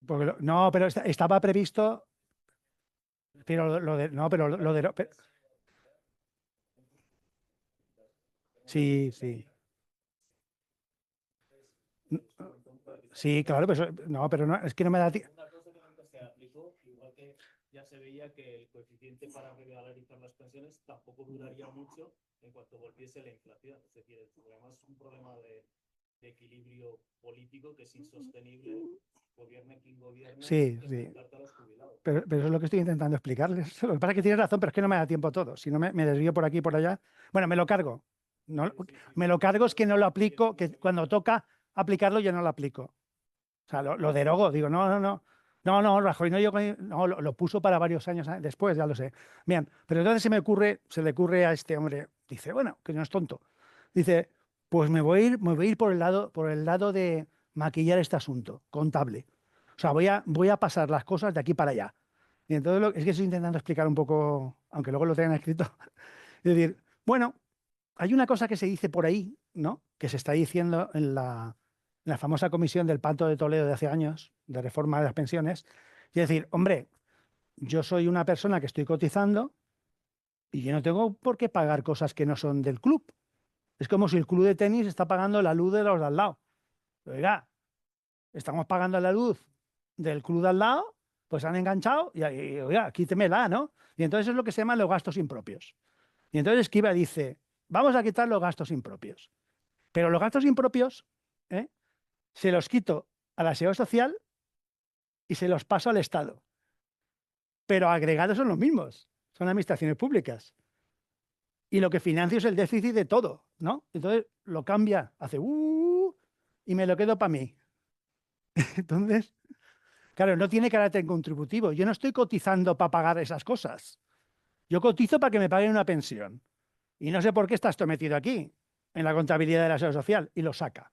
Porque no, pero estaba previsto, pero no, pero lo de... Sí, sí. Sí, claro, pero no, pero no, es que no me da tiempo. Una cosa que nunca se aplicó, igual que ya se veía que el coeficiente para regularizar las pensiones tampoco duraría mucho en cuanto volviese la inflación. Es decir, además es un problema de equilibrio político que es insostenible, gobierne quien gobierne, Sí, sí. a los jubilados. Pero eso es lo que estoy intentando explicarles. Lo que pasa es que tienes razón, pero es que no me da tiempo todo. Si no me desvío por aquí y por allá. Bueno, me lo cargo. No, me lo cargo es que no lo aplico, que cuando toca aplicarlo yo no lo aplico. O sea, lo derogo. Digo, no, no, no. No, no, Rajoy no, no lo puso para varios años después, ya lo sé. Bien, pero entonces se le ocurre a este hombre, dice, bueno, que no es tonto. Dice, pues me voy a ir por el lado de maquillar este asunto, contable. O sea, voy a pasar las cosas de aquí para allá. Y entonces es que estoy intentando explicar un poco, aunque luego lo tengan escrito. Es decir, bueno, hay una cosa que se dice por ahí, ¿no? Que se está diciendo en la famosa comisión del Pacto de Toledo de hace años, de reforma de las pensiones. Y es decir, hombre, yo soy una persona que estoy cotizando y yo no tengo por qué pagar cosas que no son del club. Es como si el club de tenis está pagando la luz de los de al lado. Oiga, estamos pagando la luz del club de al lado, pues han enganchado y, oiga, quítemela, ¿no? Y entonces es lo que se llaman los gastos impropios. Y entonces Esquiva dice, vamos a quitar los gastos impropios. Pero los gastos impropios ¿eh? Se los quito a la seguridad social y se los paso al Estado. Pero agregados son los mismos, son administraciones públicas. Y lo que financio es el déficit de todo, ¿no? Entonces lo cambia, hace y me lo quedo para mí. Entonces, claro, no tiene carácter contributivo. Yo no estoy cotizando para pagar esas cosas. Yo cotizo para que me paguen una pensión. Y no sé por qué está esto metido aquí, en la contabilidad de la seguridad social, y lo saca.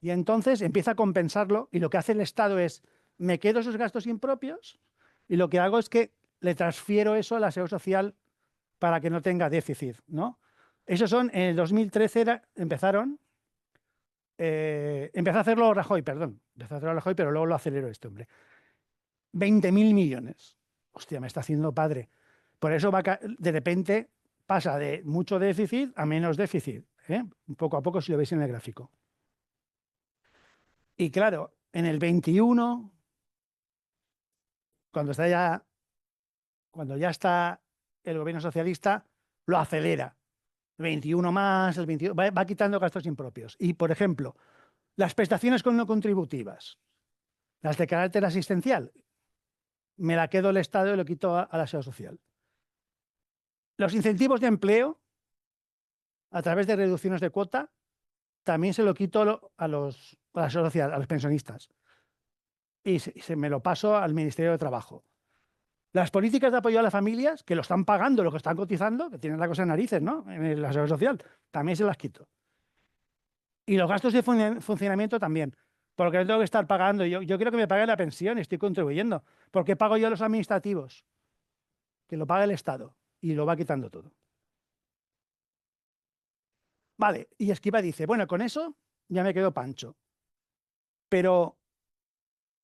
Y entonces empieza a compensarlo y lo que hace el Estado es, me quedo esos gastos impropios y lo que hago es que le transfiero eso a la seguridad social para que no tenga déficit, ¿no? Esos son, en el 2013 empezaron, empezó a hacerlo Rajoy, perdón, empezó a hacerlo Rajoy, pero luego lo aceleró este hombre. 20.000 millones. Hostia, me está haciendo padre. Por eso de repente pasa de mucho déficit a menos déficit, ¿eh? Poco a poco si lo veis en el gráfico. Y claro, en el 21, cuando cuando ya está el gobierno socialista, lo acelera. El 21 más, el 22, va quitando gastos impropios. Y, por ejemplo, las prestaciones no contributivas, las de carácter asistencial, me la quedo el Estado y lo quito a la seguridad social. Los incentivos de empleo, a través de reducciones de cuota, también se lo quito a la seguridad social, a los pensionistas. Y se me lo paso al Ministerio de Trabajo. Las políticas de apoyo a las familias, que lo están pagando, lo que están cotizando, que tienen la cosa en narices, ¿no? En la seguridad social, también se las quito. Y los gastos de funcionamiento también, porque no tengo que estar pagando. Yo quiero que me paguen la pensión, estoy contribuyendo. Porque pago yo los administrativos, que lo paga el Estado, y lo va quitando todo. Vale, y Esquiva dice, bueno, con eso ya me quedo pancho. Pero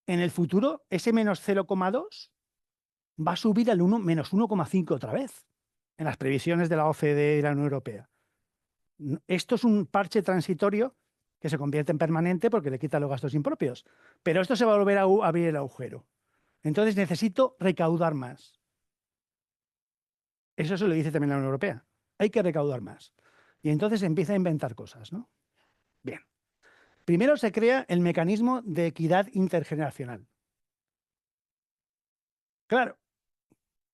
en el futuro, ese menos 0,2 va a subir al menos 1,5 otra vez, en las previsiones de la OCDE y la Unión Europea. Esto es un parche transitorio que se convierte en permanente porque le quita los gastos impropios. Pero esto se va a volver a abrir el agujero. Entonces necesito recaudar más. Eso se lo dice también la Unión Europea. Hay que recaudar más. Y entonces empieza a inventar cosas, ¿no? Bien. Primero se crea el mecanismo de equidad intergeneracional. Claro,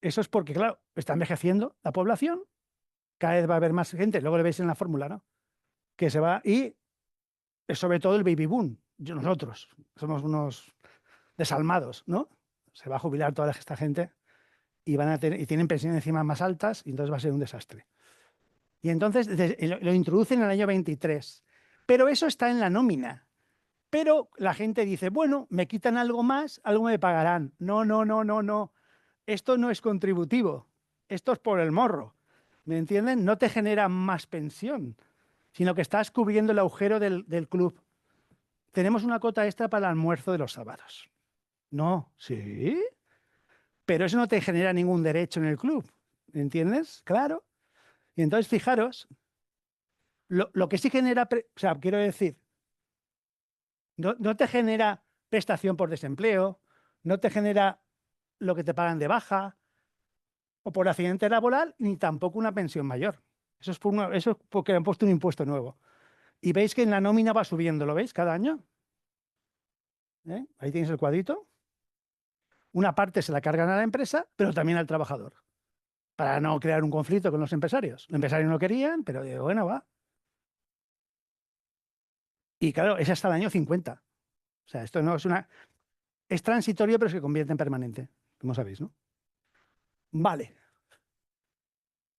eso es porque, claro, está envejeciendo la población, cada vez va a haber más gente, luego le veis en la fórmula, ¿no? Que se va, y sobre todo el baby boom. Nosotros somos unos desalmados, ¿no? Se va a jubilar toda esta gente y y tienen pensiones encima más altas, y entonces va a ser un desastre. Y entonces lo introducen en el año 23. Pero eso está en la nómina. Pero la gente dice, bueno, me quitan algo más, algo me pagarán. No, no, no, no, no. Esto no es contributivo. Esto es por el morro. ¿Me entienden? No te genera más pensión, sino que estás cubriendo el agujero del club. Tenemos una cuota extra para el almuerzo de los sábados. No, sí, pero eso no te genera ningún derecho en el club. ¿Entiendes? Claro. Y entonces, fijaros, lo que sí genera, o sea, quiero decir, no te genera prestación por desempleo, no te genera lo que te pagan de baja o por accidente laboral, ni tampoco una pensión mayor. Eso es porque han puesto un impuesto nuevo. Y veis que en la nómina va subiendo, ¿lo veis? Cada año. Ahí tienes el cuadrito. Una parte se la cargan a la empresa, pero también al trabajador, para no crear un conflicto con los empresarios. Los empresarios no querían, pero bueno, va. Y claro, es hasta el año 50. O sea, esto no es una... Es transitorio, pero se convierte en permanente, como sabéis, ¿no? Vale.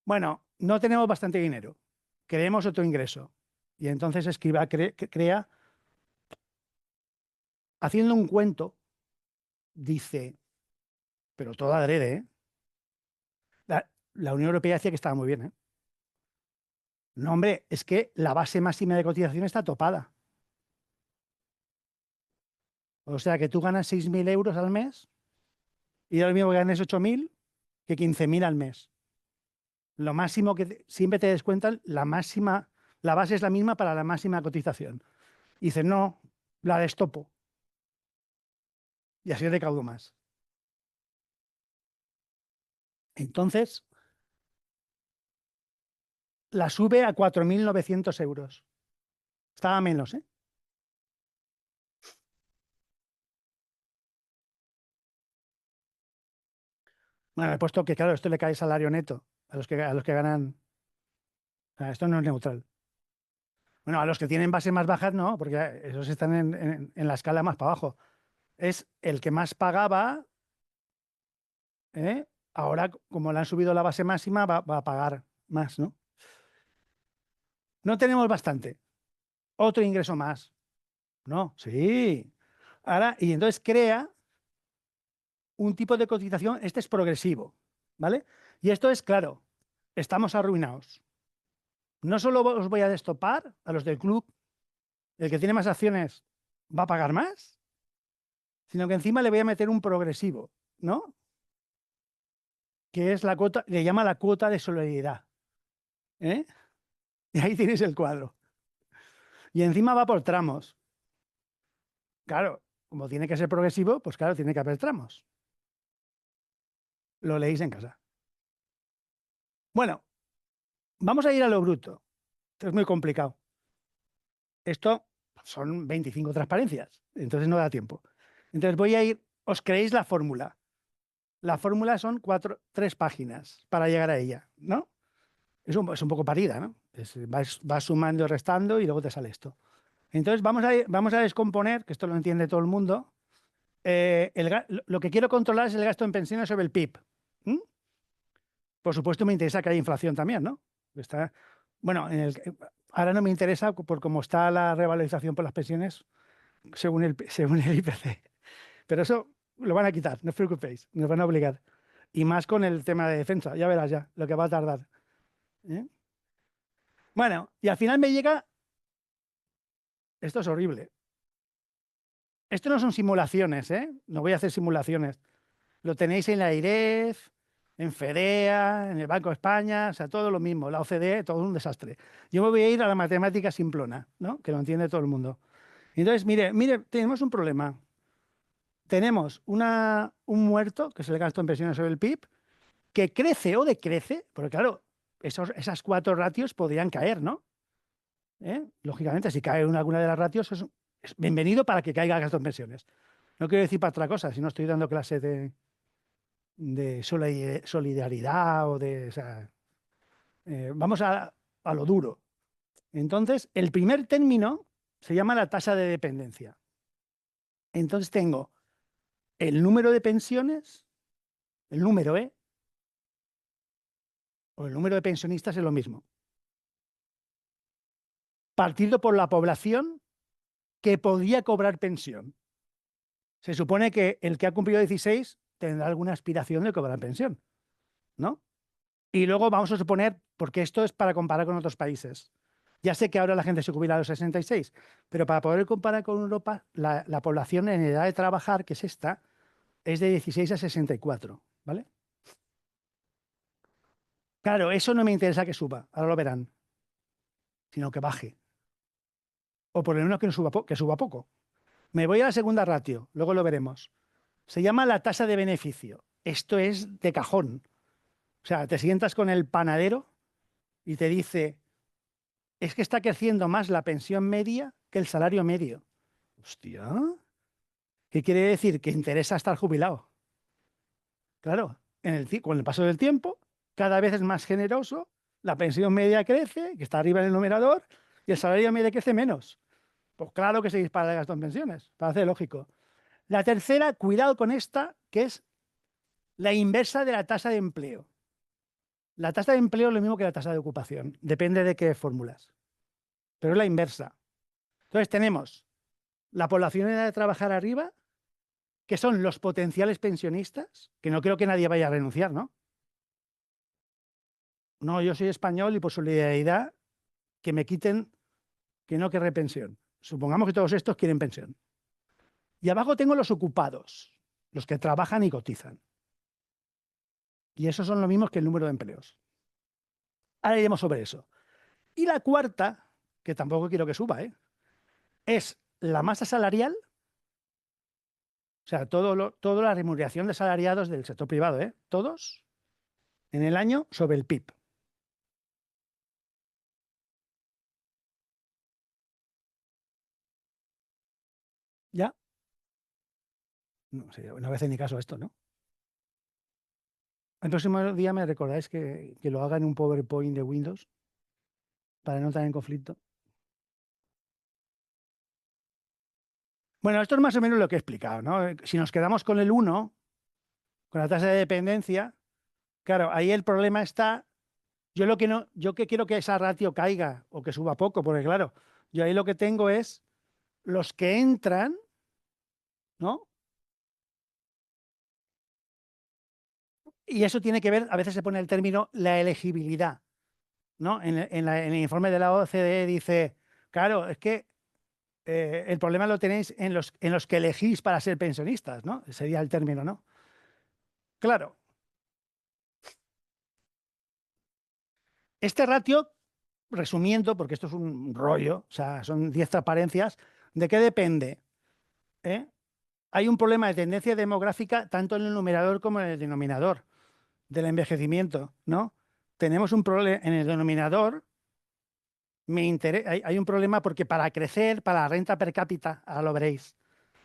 Bueno, no tenemos bastante dinero. Queremos otro ingreso. Y entonces Escribá crea, haciendo un cuento, dice, pero todo adrede, ¿eh? La Unión Europea decía que estaba muy bien, ¿eh? No, hombre, es que la base máxima de cotización está topada. O sea que tú ganas 6.000 euros al mes y ahora mismo ganes 8.000, que 15.000 al mes. Lo máximo que siempre te descuentan, la base es la misma para la máxima cotización. Y dices, no, la destopo. Y así recaudo más. Entonces, la sube a 4.900 euros. Estaba menos, ¿eh? Bueno, he puesto que, claro, esto le cae salario neto a los que ganan. O sea, esto no es neutral. Bueno, a los que tienen bases más bajas no, porque esos están en la escala más para abajo. Es el que más pagaba, ¿eh? Ahora, como le han subido la base máxima, va a pagar más, ¿no? No tenemos bastante. Otro ingreso más. No, sí. Ahora, y entonces crea un tipo de cotización, este es progresivo, ¿vale? Y esto es claro, estamos arruinados. No solo os voy a destopar a los del club, el que tiene más acciones va a pagar más, sino que encima le voy a meter un progresivo, ¿no? Que es la cuota, le llama la cuota de solidaridad. ¿Eh? Y ahí tienes el cuadro. Y encima va por tramos. Claro, como tiene que ser progresivo, pues claro, tiene que haber tramos. Lo leéis en casa. Bueno, vamos a ir a lo bruto. Esto es muy complicado. Esto son 25 transparencias, entonces no da tiempo. Entonces voy a ir, os creéis la fórmula. La fórmula son 3 páginas para llegar a ella, ¿no? Es un poco parida, ¿no? Vas sumando y restando y luego te sale esto. Entonces vamos a descomponer, que esto lo entiende todo el mundo. Lo que quiero controlar es el gasto en pensiones sobre el PIB. ¿Mm? Por supuesto me interesa que haya inflación también, ¿no? Bueno, ahora no me interesa por cómo está la revalorización por las pensiones según el IPC. Pero eso lo van a quitar, no os preocupéis, nos van a obligar. Y más con el tema de defensa, ya verás ya lo que va a tardar. ¿Eh? Bueno, y al final me llega... Esto es horrible. Esto no son simulaciones, ¿eh? No voy a hacer simulaciones. Lo tenéis en la IREF, en FEDEA, en el Banco de España, o sea, todo lo mismo. La OCDE, todo un desastre. Yo me voy a ir a la matemática simplona, ¿no? Que lo entiende todo el mundo. Entonces, mire, tenemos un problema. Tenemos un muerto, que es el gasto en pensiones sobre el PIB, que crece o decrece, porque claro, esas 4 ratios podrían caer, ¿no? Lógicamente, si cae alguna de las ratios, es bienvenido para que caiga el gasto en pensiones. No quiero decir para otra cosa, si no estoy dando clase de solidaridad o de... O sea, vamos a lo duro. Entonces, el primer término se llama la tasa de dependencia. Entonces tengo el número de pensiones, el número, o el número de pensionistas es lo mismo, partido por la población que podía cobrar pensión. Se supone que el que ha cumplido 16 tendrá alguna aspiración de cobrar pensión, ¿no? Y luego vamos a suponer, porque esto es para comparar con otros países. Ya sé que ahora la gente se jubila a los 66, pero para poder comparar con Europa, la población en edad de trabajar, que es esta, es de 16 a 64, ¿vale? Claro, eso no me interesa que suba, ahora lo verán, sino que baje. O por lo menos que, no suba, que suba poco. Me voy a la segunda ratio, luego lo veremos. Se llama la tasa de beneficio. Esto es de cajón. O sea, te sientas con el panadero y te dice, es que está creciendo más la pensión media que el salario medio. Hostia, ¿qué quiere decir? Que interesa estar jubilado. Claro, con el paso del tiempo, cada vez es más generoso, la pensión media crece, que está arriba en el numerador, y el salario medio crece menos. Pues claro que se dispara el gasto en pensiones, parece lógico. La tercera, cuidado con esta, que es la inversa de la tasa de empleo. La tasa de empleo es lo mismo que la tasa de ocupación, depende de qué fórmulas, pero es la inversa. Entonces tenemos la población en edad de trabajar arriba, que son los potenciales pensionistas, que no creo que nadie vaya a renunciar, ¿no? No, yo soy español y por solidaridad que me quiten, que no querré pensión. Supongamos que todos estos quieren pensión. Y abajo tengo los ocupados, los que trabajan y cotizan. Y esos son los mismos que el número de empleos. Ahora iremos sobre eso. Y la cuarta, que tampoco quiero que suba, es la masa salarial, o sea, toda la remuneración de salariados del sector privado, todos en el año sobre el PIB. ¿Ya? No sé, no voy a hacer ni caso a esto, ¿no? El próximo día me recordáis que lo haga en un PowerPoint de Windows para no estar en conflicto. Bueno, esto es más o menos lo que he explicado, ¿no? Si nos quedamos con el 1, con la tasa de dependencia, claro, ahí el problema está, yo que quiero que esa ratio caiga o que suba poco, porque claro, yo ahí lo que tengo es los que entran, ¿no? Y eso tiene que ver, a veces se pone el término la elegibilidad, ¿no? En el informe de la OCDE dice, claro, es que el problema lo tenéis en los que elegís para ser pensionistas, ¿no? Sería el término, ¿no? Claro. Este ratio, resumiendo, porque esto es un rollo, o sea, son 10 transparencias, ¿de qué depende? Hay un problema de tendencia demográfica tanto en el numerador como en el denominador del envejecimiento, ¿no? Tenemos un problema en el denominador, hay un problema porque para crecer, para la renta per cápita, ahora lo veréis,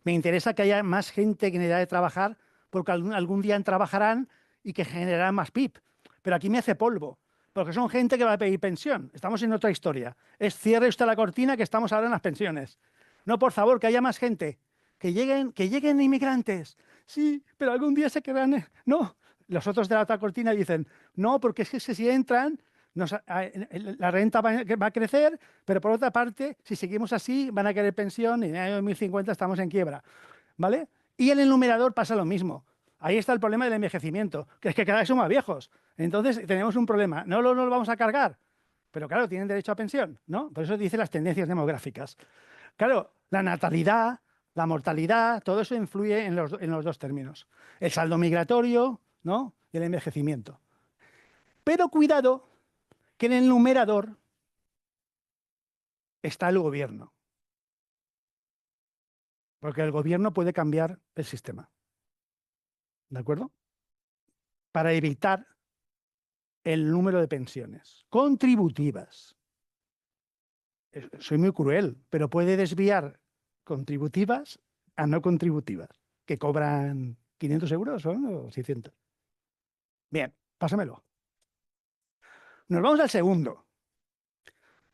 me interesa que haya más gente en edad de trabajar porque algún día trabajarán y que generarán más PIB. Pero aquí me hace polvo, porque son gente que va a pedir pensión. Estamos en otra historia. Cierre usted la cortina que estamos ahora en las pensiones. No, por favor, que haya más gente. Que lleguen inmigrantes. Sí, pero algún día se quedarán. No, los otros de la otra cortina dicen, no, porque es que si entran, la renta va a crecer, pero por otra parte, si seguimos así, van a querer pensión y en el año 2050 estamos en quiebra, ¿vale? Y en el numerador pasa lo mismo. Ahí está el problema del envejecimiento, que es que cada vez somos más viejos. Entonces tenemos un problema. No lo vamos a cargar, pero claro, tienen derecho a pensión, ¿no? Por eso dice las tendencias demográficas. Claro, la natalidad, la mortalidad, todo eso influye en los dos términos. El saldo migratorio, ¿no? Y el envejecimiento. Pero cuidado, que en el numerador está el gobierno. Porque el gobierno puede cambiar el sistema. ¿De acuerdo? Para evitar el número de pensiones contributivas. Soy muy cruel, pero puede desviar contributivas a no contributivas, que cobran 500 euros o 600. Bien, pásamelo. Nos vamos al segundo.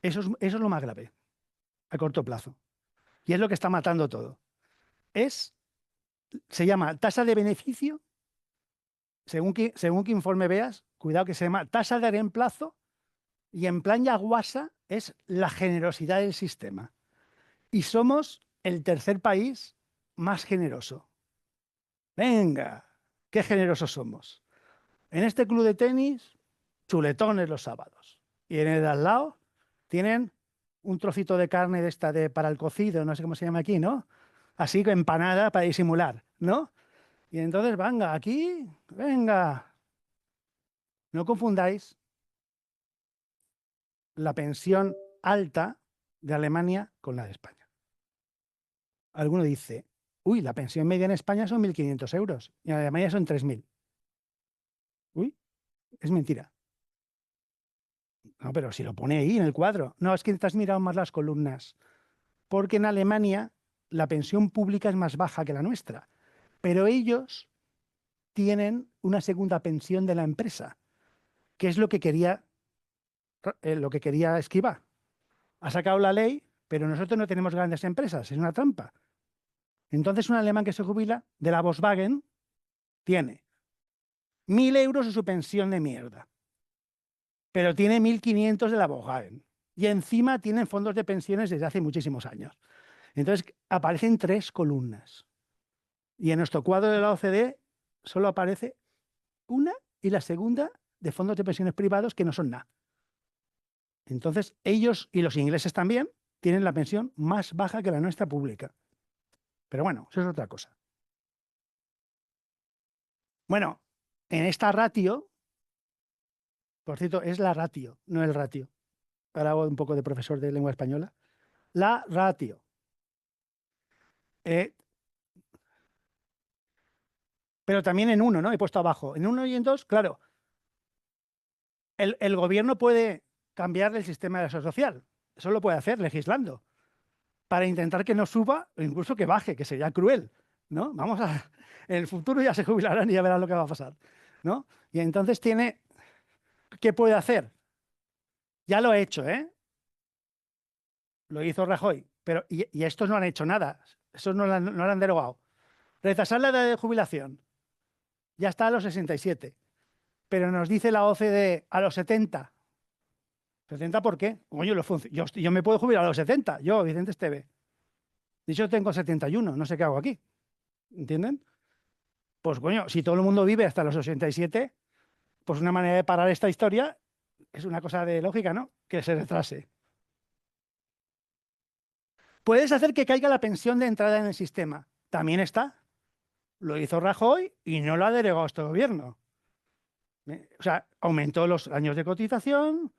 Eso es lo más grave, a corto plazo. Y es lo que está matando todo. Se llama tasa de beneficio, según qué informe veas, cuidado que se llama tasa de reemplazo, y en plan yaguasa es la generosidad del sistema. Y somos el tercer país más generoso. Venga, qué generosos somos. En este club de tenis, chuletones los sábados. Y en el de al lado tienen un trocito de carne de esta para el cocido, no sé cómo se llama aquí, ¿no? Así que empanada para disimular, ¿no? Y entonces, venga, aquí, venga. No confundáis la pensión alta de Alemania con la de España. Alguno dice, uy, la pensión media en España son 1.500 euros y en Alemania son 3.000. Uy, es mentira. No, pero si lo pone ahí en el cuadro. No, es que te has mirado más las columnas. Porque en Alemania la pensión pública es más baja que la nuestra. Pero ellos tienen una segunda pensión de la empresa, que es lo que quería esquivar. Ha sacado la ley, pero nosotros no tenemos grandes empresas, es una trampa. Entonces un alemán que se jubila de la Volkswagen tiene 1.000 euros en su pensión de mierda, pero tiene 1.500 de la Volkswagen. Y encima tienen fondos de pensiones desde hace muchísimos años. Entonces aparecen 3 columnas. Y en nuestro cuadro de la OCDE solo aparece una y la segunda de fondos de pensiones privados que no son nada. Entonces ellos y los ingleses también tienen la pensión más baja que la nuestra pública. Pero bueno, eso es otra cosa. Bueno, en esta ratio, por cierto, es la ratio, no el ratio. Ahora hago un poco de profesor de lengua española. La ratio. Pero también en 1, ¿no? He puesto abajo. En 1 y en 2, claro, el gobierno puede cambiar el sistema de la seguridad social. Eso lo puede hacer legislando para intentar que no suba o incluso que baje, que sería cruel, ¿no? En el futuro ya se jubilarán y ya verán lo que va a pasar, ¿no? Y entonces ¿qué puede hacer? Ya lo ha hecho, ¿eh? Lo hizo Rajoy, pero y estos no han hecho nada, estos no lo han derogado. Retrasar la edad de jubilación, ya está a los 67, pero nos dice la OCDE a los 70. ¿70 por qué? Coño, yo me puedo jubilar a los 70, yo, Vicente Esteve. De hecho, tengo 71, no sé qué hago aquí. ¿Entienden? Pues coño, si todo el mundo vive hasta los 87, pues una manera de parar esta historia es una cosa de lógica, ¿no? Que se retrase. Puedes hacer que caiga la pensión de entrada en el sistema. También está. Lo hizo Rajoy y no lo ha derogado este gobierno. O sea, aumentó los años de cotización,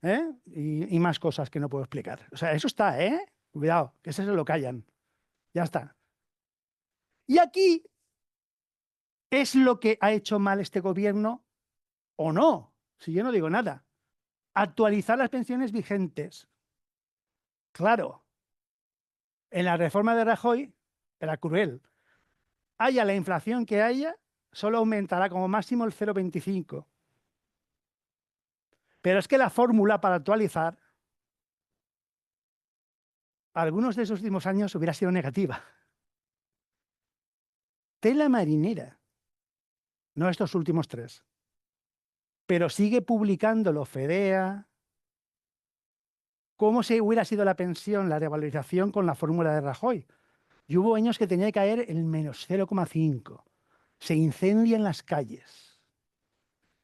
¿eh? Y más cosas que no puedo explicar. O sea, eso está, ¿eh? Cuidado, que ese se lo callan. Ya está. Y aquí es lo que ha hecho mal este gobierno o no, si yo no digo nada. Actualizar las pensiones vigentes. Claro, en la reforma de Rajoy era cruel. Haya la inflación que haya, solo aumentará como máximo el 0,25. Pero es que la fórmula para actualizar, algunos de esos últimos años hubiera sido negativa. Tela marinera, no estos últimos 3. Pero sigue publicándolo FEDEA. ¿Cómo se hubiera sido la pensión, la revalorización con la fórmula de Rajoy? Y hubo años que tenía que caer el menos 0,5. Se incendian las calles.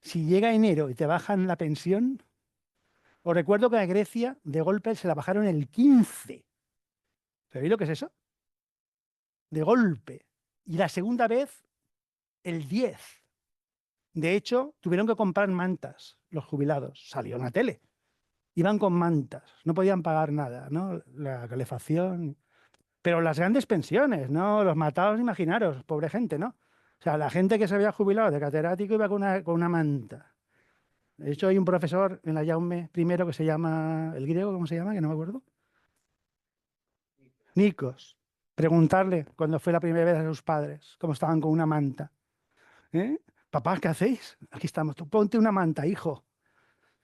Si llega enero y te bajan la pensión, os recuerdo que a Grecia de golpe se la bajaron el 15. ¿Sabéis lo que es eso? De golpe. Y la segunda vez, el 10. De hecho, tuvieron que comprar mantas los jubilados. Salió en la tele. Iban con mantas. No podían pagar nada, ¿no? La calefacción. Pero las grandes pensiones, ¿no? Los matados, imaginaros, pobre gente, ¿no? O sea, la gente que se había jubilado de catedrático iba con una manta. De hecho, hay un profesor en la Jaume I que se llama, el griego, ¿cómo se llama? Que no me acuerdo. Nikos. Preguntarle cuando fue la primera vez a sus padres, cómo estaban con una manta. ¿Eh? Papá, ¿qué hacéis? Aquí estamos. Tú ponte una manta, hijo.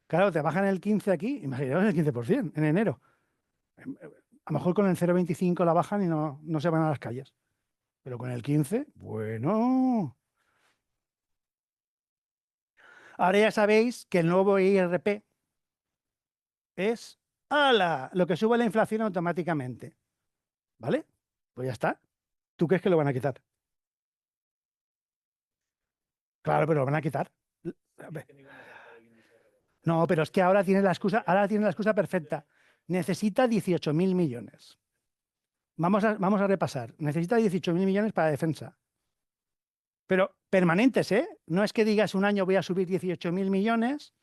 Claro, te bajan el 15 aquí, imaginaos el 15% en enero. A lo mejor con el 0,25 la bajan y no se van a las calles. Pero con el 15, bueno. Ahora ya sabéis que el nuevo IRP es ¡hala! Lo que sube la inflación automáticamente. ¿Vale? Pues ya está. ¿Tú crees que lo van a quitar? Claro, pero lo van a quitar. A ver. No, pero es que ahora tiene la excusa perfecta. Necesita 18.000 millones. Vamos a repasar. Necesita 18.000 millones para defensa. Pero permanentes, ¿eh? No es que digas un año voy a subir 18.000 millones,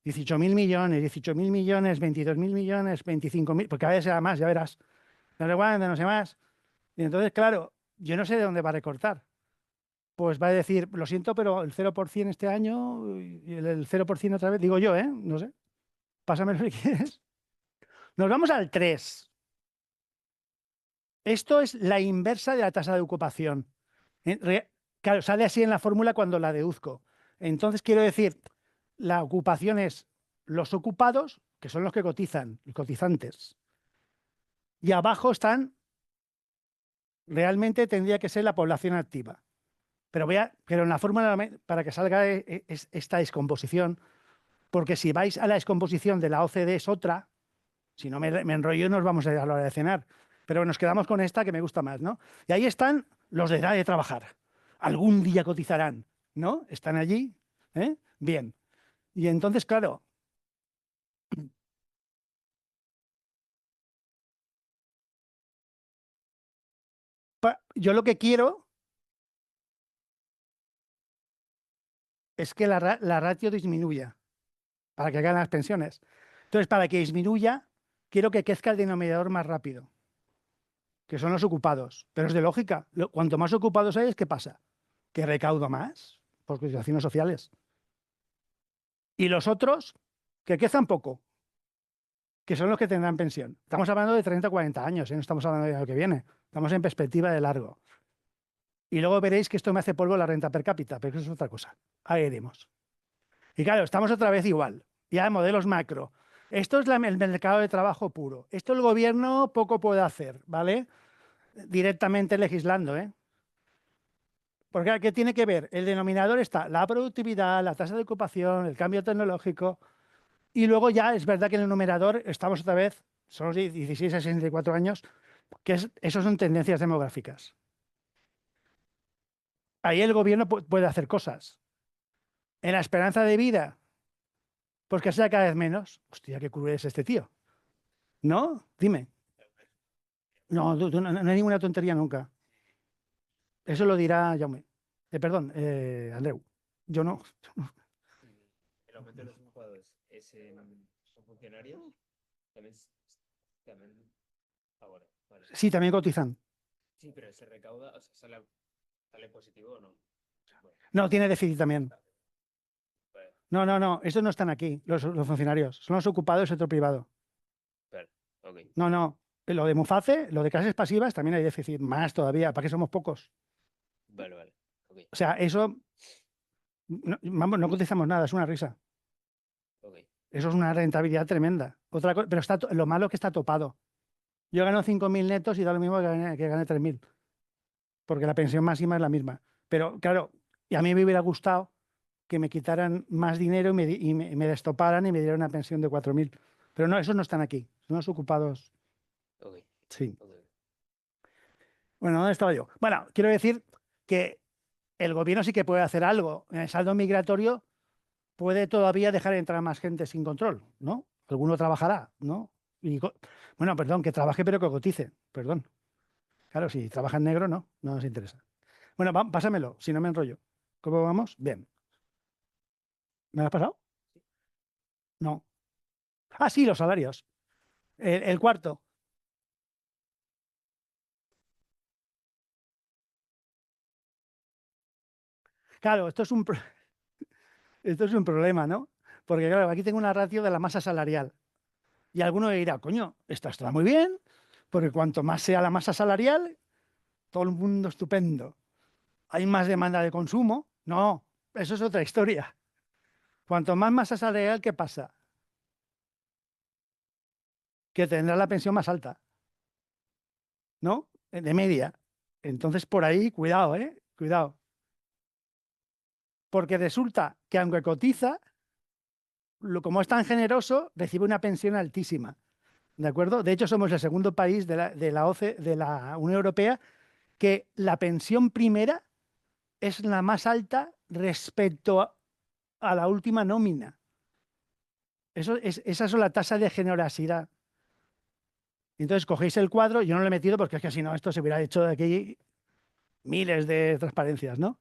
18.000 millones, 18.000 millones, 22.000 millones, 25.000, porque a veces será más, ya verás. No sé cuándo, no sé más. Y entonces, claro, yo no sé de dónde va a recortar. Pues va a decir, lo siento, pero el 0% este año y el 0% otra vez. Digo yo, ¿eh? No sé. Pásamelo si quieres. Nos vamos al 3. Esto es la inversa de la tasa de ocupación. Claro, sale así en la fórmula cuando la deduzco. Entonces, quiero decir, la ocupación es los ocupados, que son los que cotizan, los cotizantes. Y abajo están, realmente tendría que ser la población activa. Pero en la fórmula, para que salga esta descomposición, porque si vais a la descomposición de la OCDE es otra, si no me enrollo nos vamos a ir a la hora de cenar. Pero nos quedamos con esta que me gusta más, ¿no? Y ahí están los de edad de trabajar. Algún día cotizarán, ¿no? Están allí, ¿eh? Bien. Y entonces, claro, yo lo que quiero es que la ratio disminuya para que ganen las pensiones. Entonces, para que disminuya, quiero que crezca el denominador más rápido, que son los ocupados. Pero es de lógica. Cuanto más ocupados hay, ¿qué pasa? Que recaudo más por cotizaciones sociales. Y los otros, que crezcan poco, que son los que tendrán pensión. Estamos hablando de 30 o 40 años, ¿eh? No estamos hablando de lo que viene. Estamos en perspectiva de largo. Y luego veréis que esto me hace polvo la renta per cápita, pero eso es otra cosa. Ahí iremos. Y claro, estamos otra vez igual. Ya en modelos macro. Esto es el mercado de trabajo puro. Esto el gobierno poco puede hacer, ¿vale? Directamente legislando, ¿eh? Porque ¿qué tiene que ver? El denominador está la productividad, la tasa de ocupación, el cambio tecnológico. Y luego ya es verdad que en el numerador estamos otra vez, son los 16 a 64 años, eso son tendencias demográficas. Ahí el gobierno puede hacer cosas. En la esperanza de vida, pues que sea cada vez menos. Hostia, qué cruel es este tío. ¿No? Dime. No, no hay ninguna tontería nunca. Eso lo dirá Jaume. Perdón, Andreu. Yo no. El aumento de los ocupados son funcionarios. También, también ahora. Vale. Sí, también cotizan. Sí, pero se recauda, o sea, sale positivo o no. Bueno, No, tiene déficit también. vale, No. Estos no están aquí, los funcionarios. Son los ocupados y otro privado. vale, ok. No. Lo de Muface, lo de clases pasivas, también hay déficit. Más todavía, ¿para qué somos pocos? Vale, ok, O sea, eso. Vamos, no cotizamos nada, es una risa. ok. Eso es una rentabilidad tremenda. Pero lo malo es que está topado. Yo gano 5.000 netos y da lo mismo que gane 3.000. Porque la pensión máxima es la misma. Pero claro, y a mí me hubiera gustado que me quitaran más dinero y me destoparan y me dieran una pensión de 4.000. Pero no, esos no están aquí. Son los ocupados. Ok, Sí. ok. Bueno, ¿dónde estaba yo? Bueno, quiero decir que el gobierno sí que puede hacer algo. En el saldo migratorio puede todavía dejar entrar más gente sin control, ¿no? Alguno trabajará, ¿no? Bueno, perdón, que trabaje pero que cotice, perdón. Claro, si trabaja en negro, no nos interesa. Bueno, pásamelo, si no me enrollo. ¿Cómo vamos? Bien. ¿Me lo has pasado? No. Ah, sí, los salarios. El cuarto. Claro, esto es un problema, ¿no? Porque claro, aquí tengo una ratio de la masa salarial. Y alguno dirá, coño, esto está muy bien, Porque cuanto más sea la masa salarial, todo el mundo estupendo. Hay más demanda de consumo. No, eso es otra historia. Cuanto más masa salarial, ¿qué pasa? Que tendrá la pensión más alta, ¿no? De media. Entonces, por ahí, cuidado, ¿eh? Cuidado. Porque resulta que aunque cotiza, como es tan generoso, recibe una pensión altísima. ¿De acuerdo? De hecho, somos el segundo país de la de la Unión Europea que la pensión primera es la más alta respecto a la última nómina. Esa es la tasa de generosidad. Entonces cogéis el cuadro, yo no lo he metido porque es que si no, esto se hubiera hecho de aquí miles de transparencias, ¿no?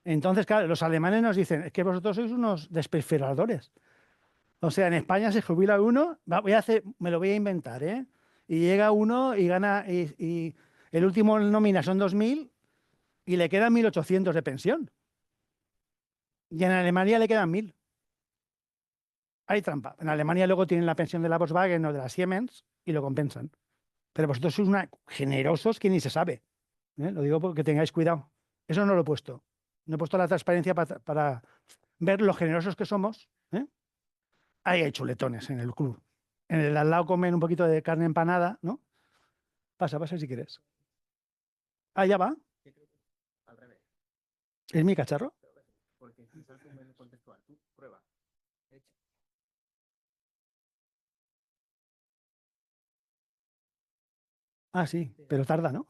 Entonces, claro, los alemanes nos dicen, es que vosotros sois unos despilfarradores. O sea, en España se jubila uno, me lo voy a inventar, ¿eh? Y llega uno y gana, y el último nómina son 2.000 y le quedan 1.800 de pensión. Y en Alemania le quedan 1.000. Hay trampa. En Alemania luego tienen la pensión de la Volkswagen o de la Siemens y lo compensan. Pero vosotros sois generosos que ni se sabe. Lo digo porque tengáis cuidado. Eso no lo he puesto. No he puesto la transparencia para ver lo generosos que somos. Ahí hay chuletones en el club. En el al lado comen un poquito de carne empanada, ¿no? Pasa si quieres. Ya va. Yo creo que al revés. ¿Es mi cacharro? Porque si salto un menú contextual, tú prueba. Hecho. Sí, pero tarda, ¿no?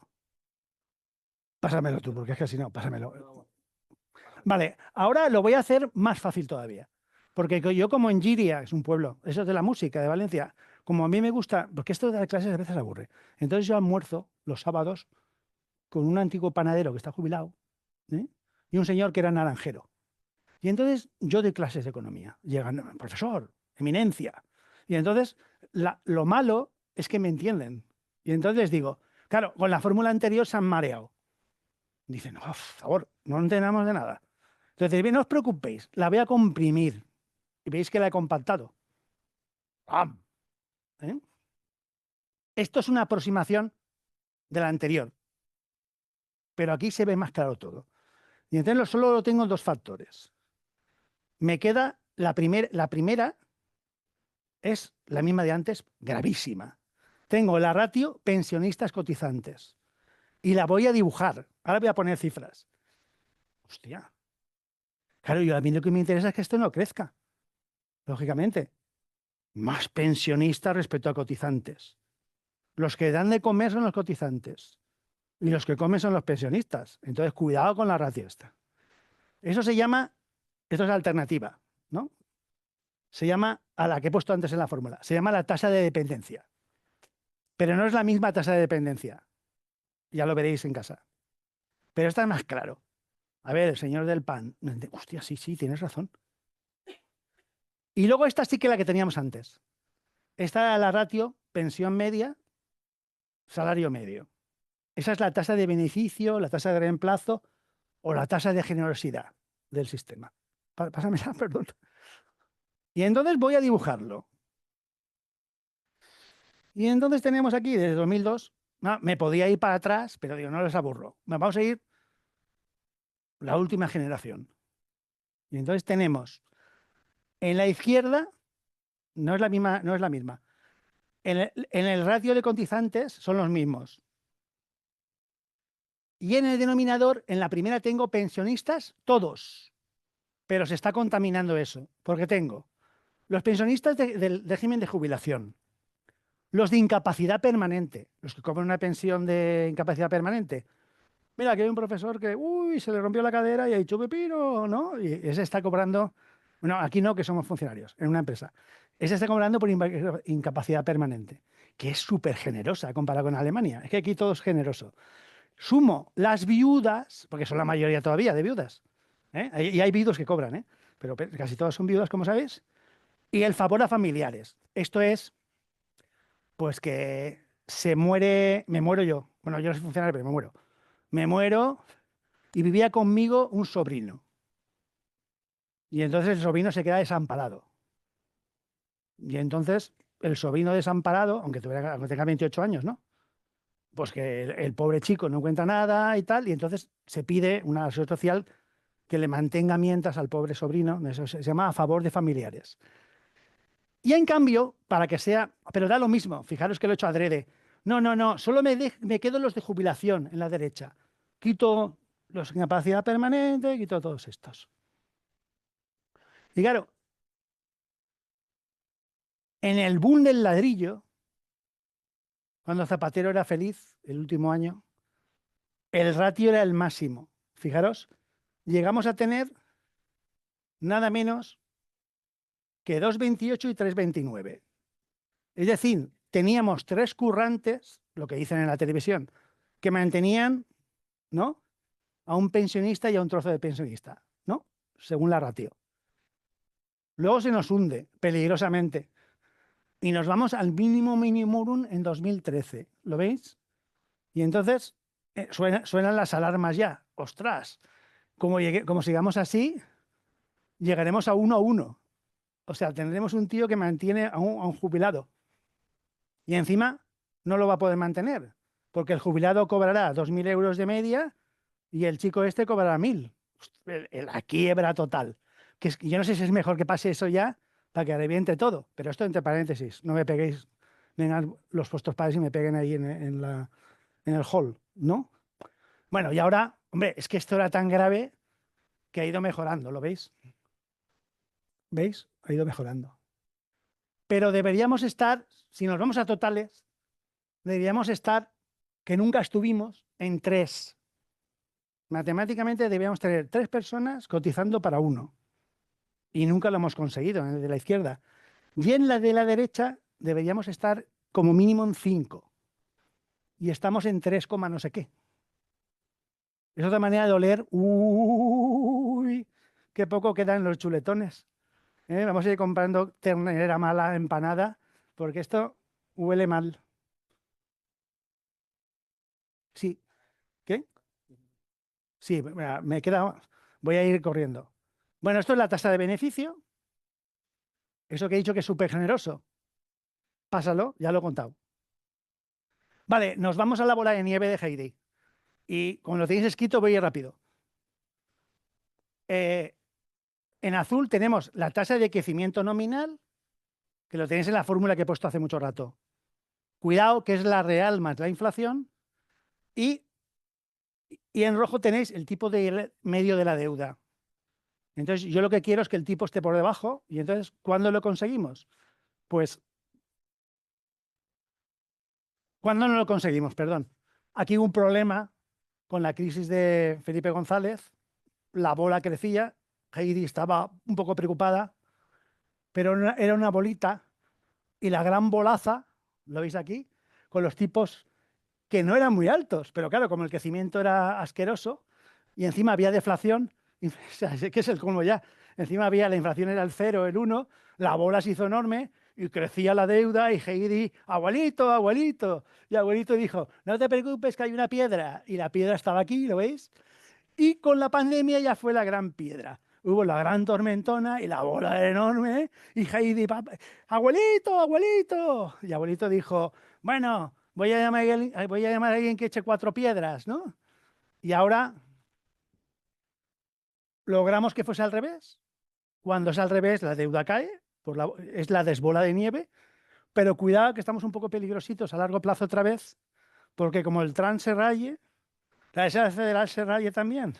Pásamelo tú, porque es que si no, pásamelo. No, Vale, ahora lo voy a hacer más fácil todavía. Porque yo como en Giria, es un pueblo, eso es de la música de Valencia, como a mí me gusta, porque esto de dar clases a veces aburre. Entonces yo almuerzo los sábados con un antiguo panadero que está jubilado, ¿eh? Y un señor que era naranjero. Y entonces yo doy clases de economía. Llegan, profesor, eminencia. Y entonces lo malo es que me entienden. Y entonces les digo, claro, con la fórmula anterior se han mareado. Dicen, por favor, no entendamos de nada. Entonces, bien, no os preocupéis, la voy a comprimir. Y veis que la he compactado. ¡Pam! ¿Eh? Esto es una aproximación de la anterior. Pero aquí se ve más claro todo. Y entonces solo lo tengo en dos factores. Me queda la primera es la misma de antes, gravísima. Tengo la ratio pensionistas cotizantes y la voy a dibujar. Ahora voy a poner cifras. Hostia. Claro, a mí lo que me interesa es que esto no crezca, lógicamente. Más pensionistas respecto a cotizantes. Los que dan de comer son los cotizantes y los que comen son los pensionistas. Entonces, cuidado con la ratio esta. Eso se llama, esto es alternativa, ¿no? Se llama, a la que he puesto antes en la fórmula, se llama la tasa de dependencia. Pero no es la misma tasa de dependencia. Ya lo veréis en casa. Pero esta es más claro. A ver, el señor del pan. Hostia, sí, tienes razón. Y luego esta sí que la que teníamos antes. Esta era la ratio pensión media, salario medio. Esa es la tasa de beneficio, la tasa de reemplazo o la tasa de generosidad del sistema. Pásamela, perdón. Y entonces voy a dibujarlo. Y entonces tenemos aquí desde 2002, me podía ir para atrás, pero digo, no les aburro. Vamos a ir la última generación. Y entonces tenemos en la izquierda, no es la misma, no es la misma. En el ratio de cotizantes son los mismos. Y en el denominador, en la primera tengo pensionistas, todos. Pero se está contaminando eso, porque tengo los pensionistas del régimen de jubilación, los de incapacidad permanente, los que cobran una pensión de incapacidad permanente. Mira, que hay un profesor que, se le rompió la cadera y ha dicho, pepino, ¿no? Y ese está cobrando, bueno, aquí no, que somos funcionarios, en una empresa. Ese está cobrando por incapacidad permanente, que es súper generosa comparado con Alemania. Es que aquí todo es generoso. Sumo las viudas, porque son la mayoría todavía de viudas, ¿eh? Y hay viudos que cobran, ¿eh? Pero casi todas son viudas, como sabéis. Y el favor a familiares. Esto es, pues que me muero yo. Bueno, yo no soy funcionario, pero me muero. Me muero y vivía conmigo un sobrino. Y entonces el sobrino se queda desamparado. Y entonces el sobrino desamparado, aunque tenga 28 años, ¿no? pues que el pobre chico no encuentra nada y tal, y entonces se pide una seguridad social que le mantenga mientras al pobre sobrino, eso se llama a favor de familiares. Y en cambio, para que sea, pero da lo mismo, fijaros que lo he hecho adrede. No, no, no, solo me quedo los de jubilación en la derecha. Quito los de incapacidad permanente, quito todos estos. Y claro, en el boom del ladrillo, cuando Zapatero era feliz, el último año, el ratio era el máximo. Fijaros, llegamos a tener nada menos que 2,28 y 3,29. Es decir, teníamos 3 currantes, lo que dicen en la televisión, que mantenían, ¿no?, a un pensionista y a un trozo de pensionista, ¿no?, según la ratio. Luego se nos hunde peligrosamente y nos vamos al mínimo minimorum en 2013. ¿Lo veis? Y entonces suenan las alarmas ya. ¡Ostras! Como sigamos así, llegaremos a 1 a 1. O sea, tendremos un tío que mantiene a un jubilado. Y encima no lo va a poder mantener, porque el jubilado cobrará 2.000 euros de media y el chico este cobrará 1.000. La quiebra total. Yo no sé si es mejor que pase eso ya para que reviente todo, pero esto entre paréntesis, no me peguéis, vengan los vuestros padres y me peguen ahí en el hall, ¿no? Bueno, y ahora, hombre, es que esto era tan grave que ha ido mejorando, ¿lo veis? ¿Veis? Ha ido mejorando. Pero deberíamos estar, si nos vamos a totales, deberíamos estar, que nunca estuvimos, en 3. Matemáticamente deberíamos tener 3 personas cotizando para 1. Y nunca lo hemos conseguido en el de la izquierda. Y en la de la derecha deberíamos estar como mínimo en 5. Y estamos en 3, no sé qué. Es otra manera de oler. Uy, qué poco quedan los chuletones. Vamos a ir comprando ternera mala empanada, porque esto huele mal. Sí. ¿Qué? Sí, me queda. Voy a ir corriendo. Bueno, esto es la tasa de beneficio. Eso que he dicho que es súper generoso. Pásalo, ya lo he contado. Vale, nos vamos a la bola de nieve de Heidi. Y como lo tenéis escrito, voy a ir rápido. En azul tenemos la tasa de crecimiento nominal, que lo tenéis en la fórmula que he puesto hace mucho rato. Cuidado, que es la real más la inflación. Y en rojo tenéis el tipo de medio de la deuda. Entonces, yo lo que quiero es que el tipo esté por debajo. Y entonces, ¿cuándo lo conseguimos? Pues, ¿cuándo no lo conseguimos? Perdón. Aquí hubo un problema con la crisis de Felipe González. La bola crecía. Heidi estaba un poco preocupada, pero era una bolita. Y la gran bolaza, ¿lo veis aquí? Con los tipos que no eran muy altos, pero claro, como el crecimiento era asqueroso y encima había deflación, o sea, que es el colmo ya, encima había, la inflación era el 0, el 1, la bola se hizo enorme y crecía la deuda y Heidi, abuelito, abuelito, y abuelito dijo, no te preocupes que hay una piedra, y la piedra estaba aquí, ¿lo veis? Y con la pandemia ya fue la gran piedra. Hubo la gran tormentona y la bola era enorme. Y Heidi, abuelito, abuelito. Y abuelito dijo, bueno, voy a llamar a alguien que eche 4 piedras, ¿no? Y ahora logramos que fuese al revés. Cuando es al revés, la deuda cae, es la desbola de nieve. Pero cuidado que estamos un poco peligrositos a largo plazo otra vez, porque como el Trump se raye, la Reserva Federal se raye también.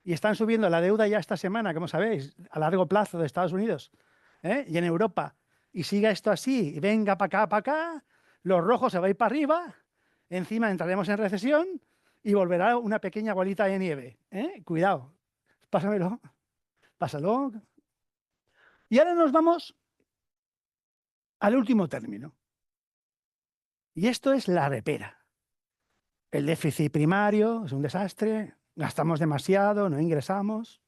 Y están subiendo la deuda ya esta semana, como sabéis, a largo plazo de Estados Unidos, y en Europa. Y siga esto así, y venga para acá, los rojos se va a ir para arriba, encima entraremos en recesión y volverá una pequeña bolita de nieve. Cuidado, pásamelo, pásalo. Y ahora nos vamos al último término. Y esto es la repera. El déficit primario es un desastre, gastamos demasiado, no ingresamos.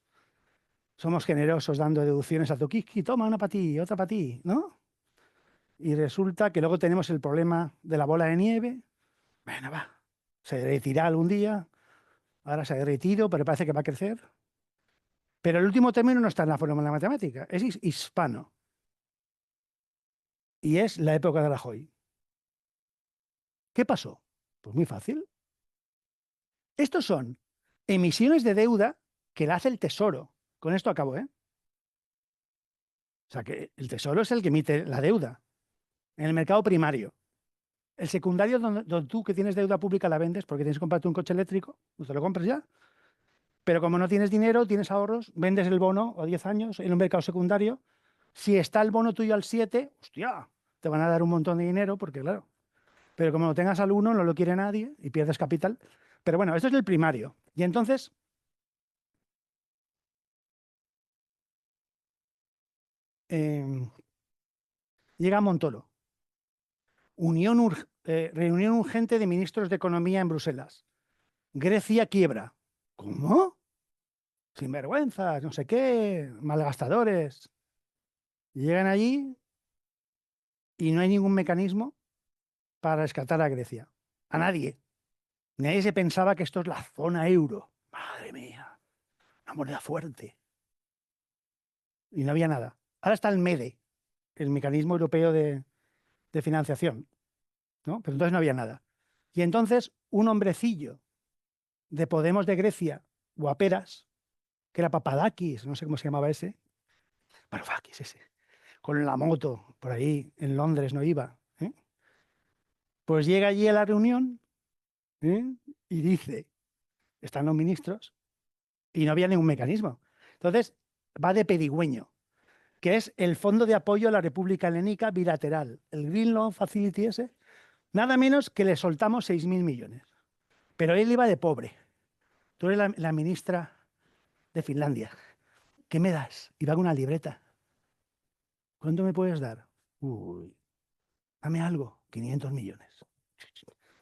Somos generosos dando deducciones a Tokiski, toma una para ti, otra para ti, ¿no? Y resulta que luego tenemos el problema de la bola de nieve. Bueno, va, se derretirá algún día. Ahora se ha derretido, pero parece que va a crecer. Pero el último término no está en la fórmula matemática, es hispano. Y es la época de Rajoy. ¿Qué pasó? Pues muy fácil. Estos son emisiones de deuda que la hace el Tesoro. Con esto acabo, ¿eh? O sea, que el Tesoro es el que emite la deuda en el mercado primario. El secundario, donde tú que tienes deuda pública la vendes porque tienes que comprarte un coche eléctrico, pues te lo compras ya. Pero como no tienes dinero, tienes ahorros, vendes el bono a 10 años en un mercado secundario. Si está el bono tuyo al 7, hostia, te van a dar un montón de dinero porque, claro. Pero como lo tengas al 1, no lo quiere nadie y pierdes capital. Pero bueno, esto es el primario. Y entonces, llega Montoro. Reunión urgente de ministros de Economía en Bruselas. Grecia quiebra. ¿Cómo? Sinvergüenzas, no sé qué, malgastadores. Llegan allí y no hay ningún mecanismo para rescatar a Grecia. A nadie. Nadie se pensaba que esto es la zona euro. Madre mía, una moneda fuerte. Y no había nada. Ahora está el MEDE, el Mecanismo Europeo de Financiación, ¿no? Pero entonces no había nada. Y entonces un hombrecillo de Podemos de Grecia, guaperas, que era Papadakis, no sé cómo se llamaba ese, Varoufakis ese, con la moto por ahí en Londres no iba, ¿eh? Pues llega allí a la reunión, ¿eh? Y dice, están los ministros, y no había ningún mecanismo. Entonces va de pedigüeño, que es el Fondo de Apoyo a la República Helénica Bilateral, el Green Loan Facility ese, nada menos que le soltamos 6.000 millones. Pero él iba de pobre. Tú eres la ministra de Finlandia. ¿Qué me das? Y va con una libreta. ¿Cuánto me puedes dar? Uy, dame algo. 500 millones.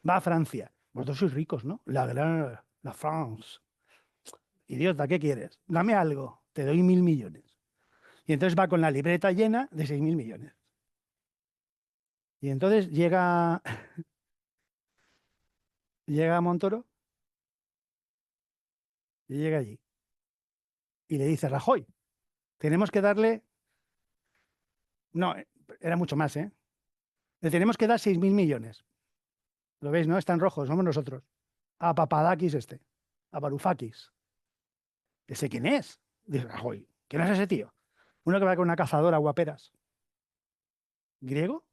Va a Francia. Vosotros sois ricos, ¿no? La France. Idiota, ¿qué quieres? Dame algo. Te doy 1.000 millones. Y entonces va con la libreta llena de 6.000 millones. Y entonces llega Montoro y llega allí. Y le dice, Rajoy, tenemos que darle... No, era mucho más, ¿eh? Le tenemos que dar 6.000 millones. ¿Lo veis, no? Están rojos, somos nosotros. A Papadakis a Varoufakis. ¿Ese quién es? Dice Rajoy. ¿Quién es ese tío? Uno que va con una cazadora guaperas. ¿Griego?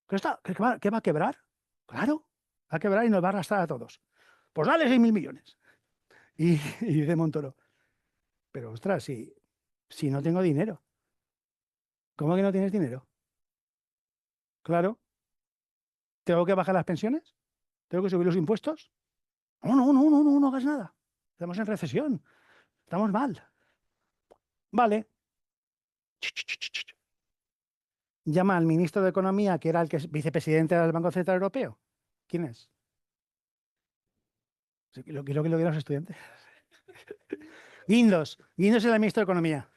¿Qué va a quebrar? Claro, va a quebrar y nos va a arrastrar a todos. Pues dale 6.000 millones. Y dice Montoro, pero ostras, si no tengo dinero. ¿Cómo que no tienes dinero? Claro, ¿tengo que bajar las pensiones? ¿Tengo que subir los impuestos? No hagas nada. Estamos en recesión. Estamos mal. Vale. Llama al ministro de Economía, que era el que es vicepresidente del Banco Central Europeo. ¿Quién es? Lo que los estudiantes. Guindos. Guindos es el ministro de Economía.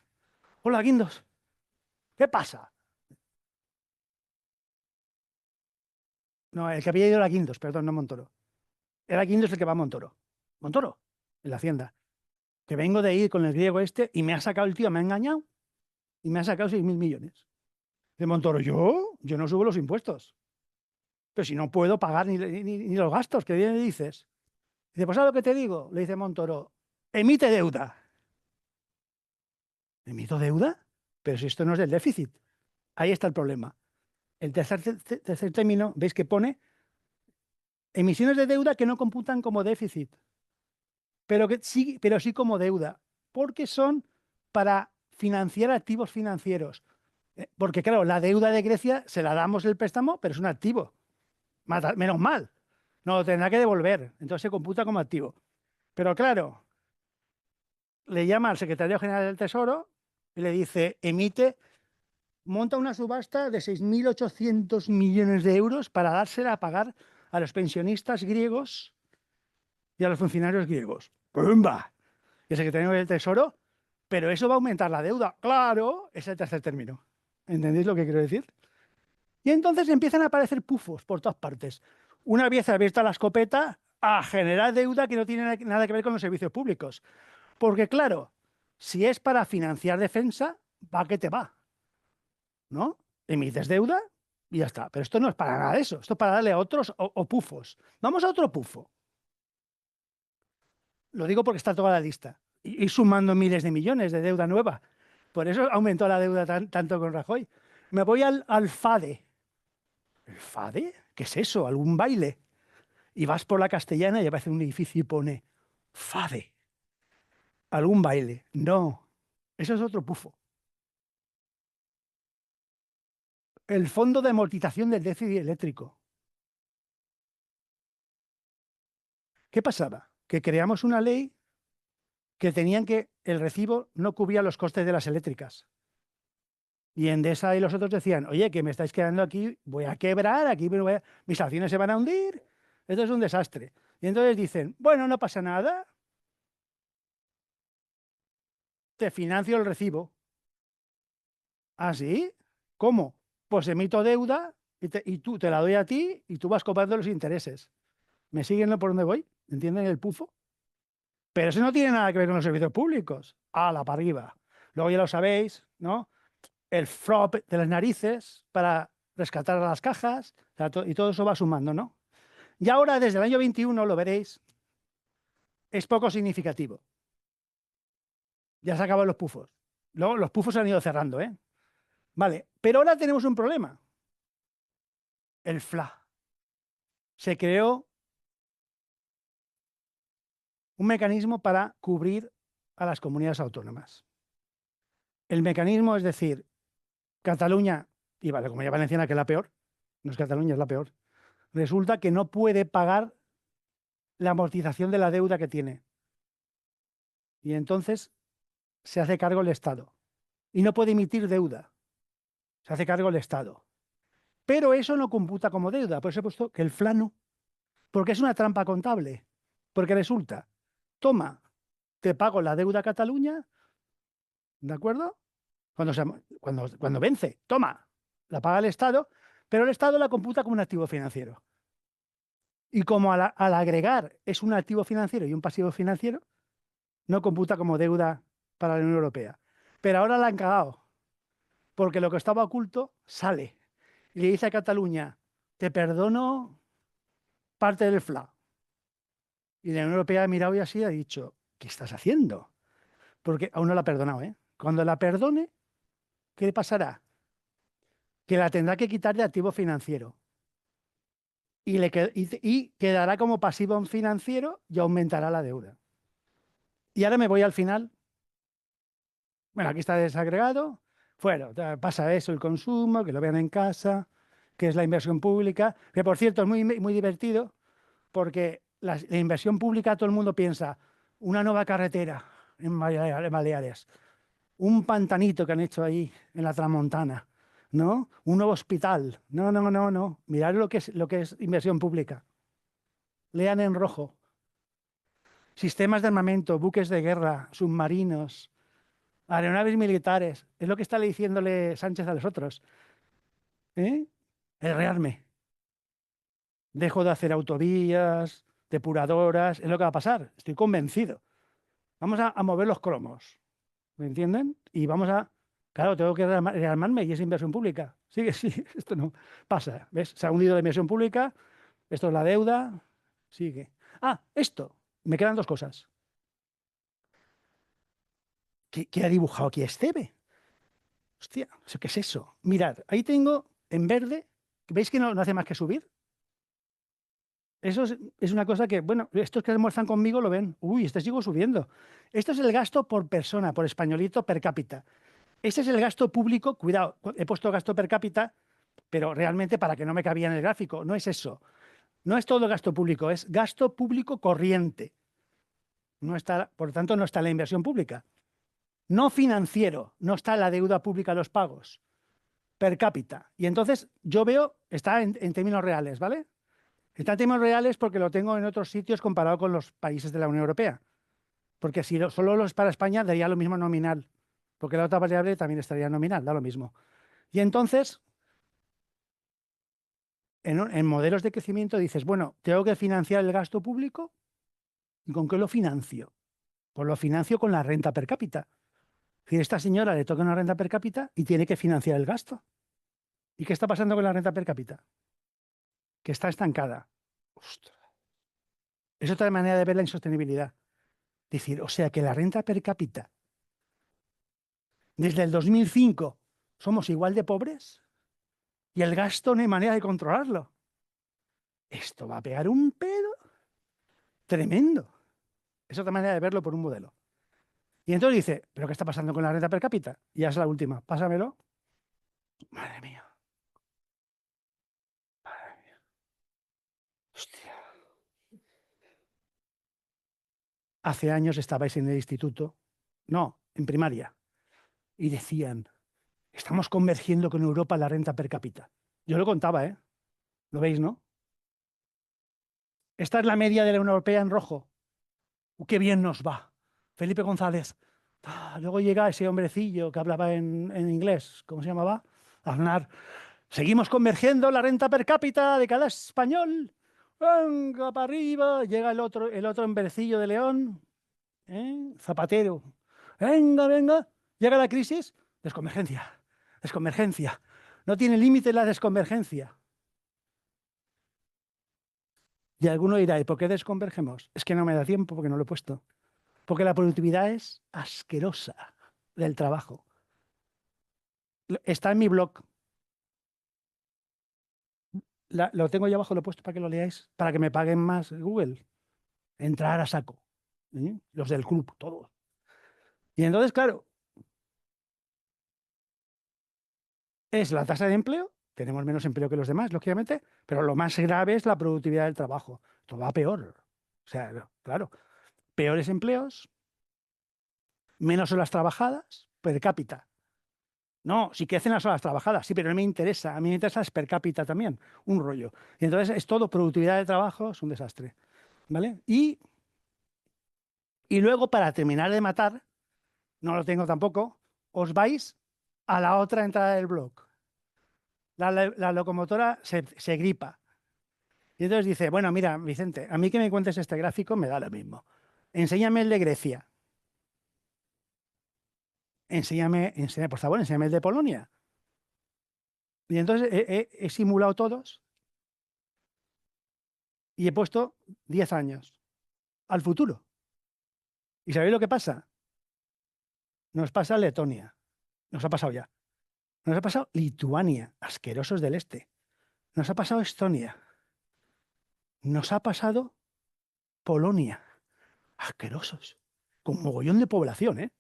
Hola, Guindos. ¿Qué pasa? No, el que había ido era Guindos, perdón, no Montoro. Era Guindos el que va a Montoro. Montoro, en la Hacienda. Que vengo de ir con el griego este y me ha sacado el tío, me ha engañado y me ha sacado 6.000 millones. De Montoro, yo no subo los impuestos. Pero si no puedo pagar ni los gastos, ¿qué le dices? Dice, pues ¿sabes lo que te digo? Le dice Montoro, emite deuda. ¿Emito deuda? Pero si esto no es del déficit. Ahí está el problema. El tercer término, ¿veis que pone? Emisiones de deuda que no computan como déficit, pero sí como deuda, porque son para financiar activos financieros. Porque claro, la deuda de Grecia se la damos el préstamo, pero es un activo. Menos mal. No lo tendrá que devolver. Entonces se computa como activo. Pero claro, le llama al secretario general del Tesoro y le dice, monta una subasta de 6.800 millones de euros para dársela a pagar a los pensionistas griegos y a los funcionarios griegos. ¡Pumba! Y el secretario del Tesoro, pero eso va a aumentar la deuda. Claro, es el tercer término. ¿Entendéis lo que quiero decir? Y entonces empiezan a aparecer pufos por todas partes. Una vez abierta la escopeta, a generar deuda que no tiene nada que ver con los servicios públicos. Porque claro, si es para financiar defensa, va que te va. ¿No? Emites deuda, y ya está. Pero esto no es para nada de eso. Esto es para darle a otros o pufos. Vamos a otro pufo. Lo digo porque está toda la lista. Y sumando miles de millones de deuda nueva. Por eso aumentó la deuda tanto con Rajoy. Me voy al FADE. ¿El FADE? ¿Qué es eso? ¿Algún baile? Y vas por la Castellana y aparece un edificio y pone FADE. ¿Algún baile? No. Eso es otro pufo. El Fondo de Amortización del Déficit Eléctrico. ¿Qué pasaba? Que creamos una ley que tenían que el recibo no cubría los costes de las eléctricas. Y Endesa y los otros decían, oye, que me estáis quedando aquí, voy a quebrar, aquí mis acciones se van a hundir, esto es un desastre. Y entonces dicen, bueno, no pasa nada, te financio el recibo. ¿Ah, sí? ¿Cómo? Pues emito deuda y tú te la doy a ti y tú vas cobrando los intereses. ¿Me siguen por dónde voy? ¿Entienden el pufo? Pero eso no tiene nada que ver con los servicios públicos. ¡Hala, para arriba! Luego ya lo sabéis, ¿no? El FROP de las narices para rescatar a las cajas, o sea, y todo eso va sumando, ¿no? Y ahora, desde el año 21, lo veréis, es poco significativo. Ya se acaban los pufos. Luego, los pufos se han ido cerrando, ¿eh? Vale, pero ahora tenemos un problema. El FLA. Se creó un mecanismo para cubrir a las comunidades autónomas. El mecanismo es decir, Cataluña, y la Comunidad Valenciana, que es la peor, no es Cataluña, es la peor, resulta que no puede pagar la amortización de la deuda que tiene. Y entonces se hace cargo el Estado. Y no puede emitir deuda. Se hace cargo el Estado. Pero eso no computa como deuda. Por eso he puesto que el FLA no. Porque es una trampa contable. Porque resulta, toma, te pago la deuda a Cataluña, ¿de acuerdo? Cuando vence, toma, la paga el Estado, pero el Estado la computa como un activo financiero. Y como al agregar es un activo financiero y un pasivo financiero, no computa como deuda para la Unión Europea. Pero ahora la han cagado, porque lo que estaba oculto sale. Y le dice a Cataluña, te perdono parte del FLA. Y la Unión Europea ha mirado y así ha dicho, ¿qué estás haciendo? Porque aún no la ha perdonado, ¿eh? Cuando la perdone, ¿qué le pasará? Que la tendrá que quitar de activo financiero. Y quedará como pasivo financiero y aumentará la deuda. Y ahora me voy al final. Bueno, aquí está desagregado. Bueno, pasa eso, el consumo, que lo vean en casa, que es la inversión pública, que por cierto es muy divertido porque la inversión pública todo el mundo piensa una nueva carretera en Baleares, un pantanito que han hecho ahí en la Tramontana, ¿no? Un nuevo hospital. No, no, no, no. Mirad lo que es inversión pública. Lean en rojo. Sistemas de armamento, buques de guerra, submarinos, aeronaves militares. Es lo que está diciéndole Sánchez a los otros. ¿Eh? El rearme. Dejo de hacer autovías, depuradoras. Es lo que va a pasar. Estoy convencido. Vamos a mover los cromos. ¿Me entienden? Y vamos a... Claro, tengo que rearmarme y es inversión pública. Sí, sí, esto no pasa. ¿Ves? Se ha hundido la inversión pública. Esto es la deuda. Sigue. Ah, esto. Me quedan dos cosas. ¿Qué ha dibujado aquí Esteve? Hostia, ¿qué es eso? Mirad, ahí tengo en verde, ¿veis que no hace más que subir? Eso es una cosa que, bueno, estos que almuerzan conmigo lo ven. Uy, este sigo subiendo. Esto es el gasto por persona, por españolito per cápita. Este es el gasto público, cuidado, he puesto gasto per cápita, pero realmente para que no me cabía en el gráfico, no es eso. No es todo gasto público, es gasto público corriente. No está, por lo tanto, no está la inversión pública. No financiero, no está la deuda pública, los pagos per cápita. Y entonces yo veo, está en términos reales, ¿vale? Está en términos reales porque lo tengo en otros sitios comparado con los países de la Unión Europea. Porque si solo los para España daría lo mismo nominal, porque la otra variable también estaría nominal, da lo mismo. Y entonces, en modelos de crecimiento dices, bueno, tengo que financiar el gasto público, ¿y con qué lo financio? Pues lo financio con la renta per cápita. Es decir, esta señora le toca una renta per cápita y tiene que financiar el gasto. ¿Y qué está pasando con la renta per cápita? Que está estancada. Ostras. Es otra manera de ver la insostenibilidad. Decir, o sea que la renta per cápita, desde el 2005, somos igual de pobres y el gasto no hay manera de controlarlo. Esto va a pegar un pedo tremendo. Es otra manera de verlo por un modelo. Y entonces dice, ¿pero qué está pasando con la renta per cápita? Y ya es la última. Pásamelo. Madre mía. Madre mía. Hostia. Hace años estabais en el instituto, no, en primaria, y decían, estamos convergiendo con Europa la renta per cápita. Yo lo contaba, ¿eh? ¿Lo veis, no? Esta es la media de la Unión Europea en rojo. ¡Qué bien nos va! Felipe González. Luego llega ese hombrecillo que hablaba en inglés. ¿Cómo se llamaba? Aznar. Seguimos convergiendo la renta per cápita de cada español. Venga para arriba. Llega el otro hombrecillo de León. Zapatero. Venga, venga. Llega la crisis. Desconvergencia. Desconvergencia. No tiene límite la desconvergencia. Y alguno dirá, ¿y por qué desconvergemos? Es que no me da tiempo porque no lo he puesto. Porque la productividad es asquerosa del trabajo. Está en mi blog. Lo tengo ahí abajo, lo he puesto para que lo leáis, para que me paguen más Google. Entrar a saco. Los del club, todos. Y entonces, claro, es la tasa de empleo. Tenemos menos empleo que los demás, lógicamente, pero lo más grave es la productividad del trabajo. Todo va peor. O sea, claro, peores empleos, menos horas trabajadas per cápita. No, sí que hacen las horas trabajadas, sí, pero no me interesa. A mí me interesa es per cápita también, un rollo. Y entonces es todo productividad de trabajo, es un desastre. ¿Vale? Y luego, para terminar de matar, no lo tengo tampoco, os vais a la otra entrada del blog. La locomotora se gripa. Y entonces dice, bueno, mira, Vicente, a mí que me cuentes este gráfico me da lo mismo. Enséñame el de Grecia. Enséñame, por favor, enséñame el de Polonia. Y entonces he simulado todos y he puesto 10 años al futuro. ¿Y sabéis lo que pasa? Nos pasa Letonia. Nos ha pasado ya. Nos ha pasado Lituania, asquerosos del este. Nos ha pasado Estonia. Nos ha pasado Polonia, asquerosos. Con mogollón de población, ¿eh?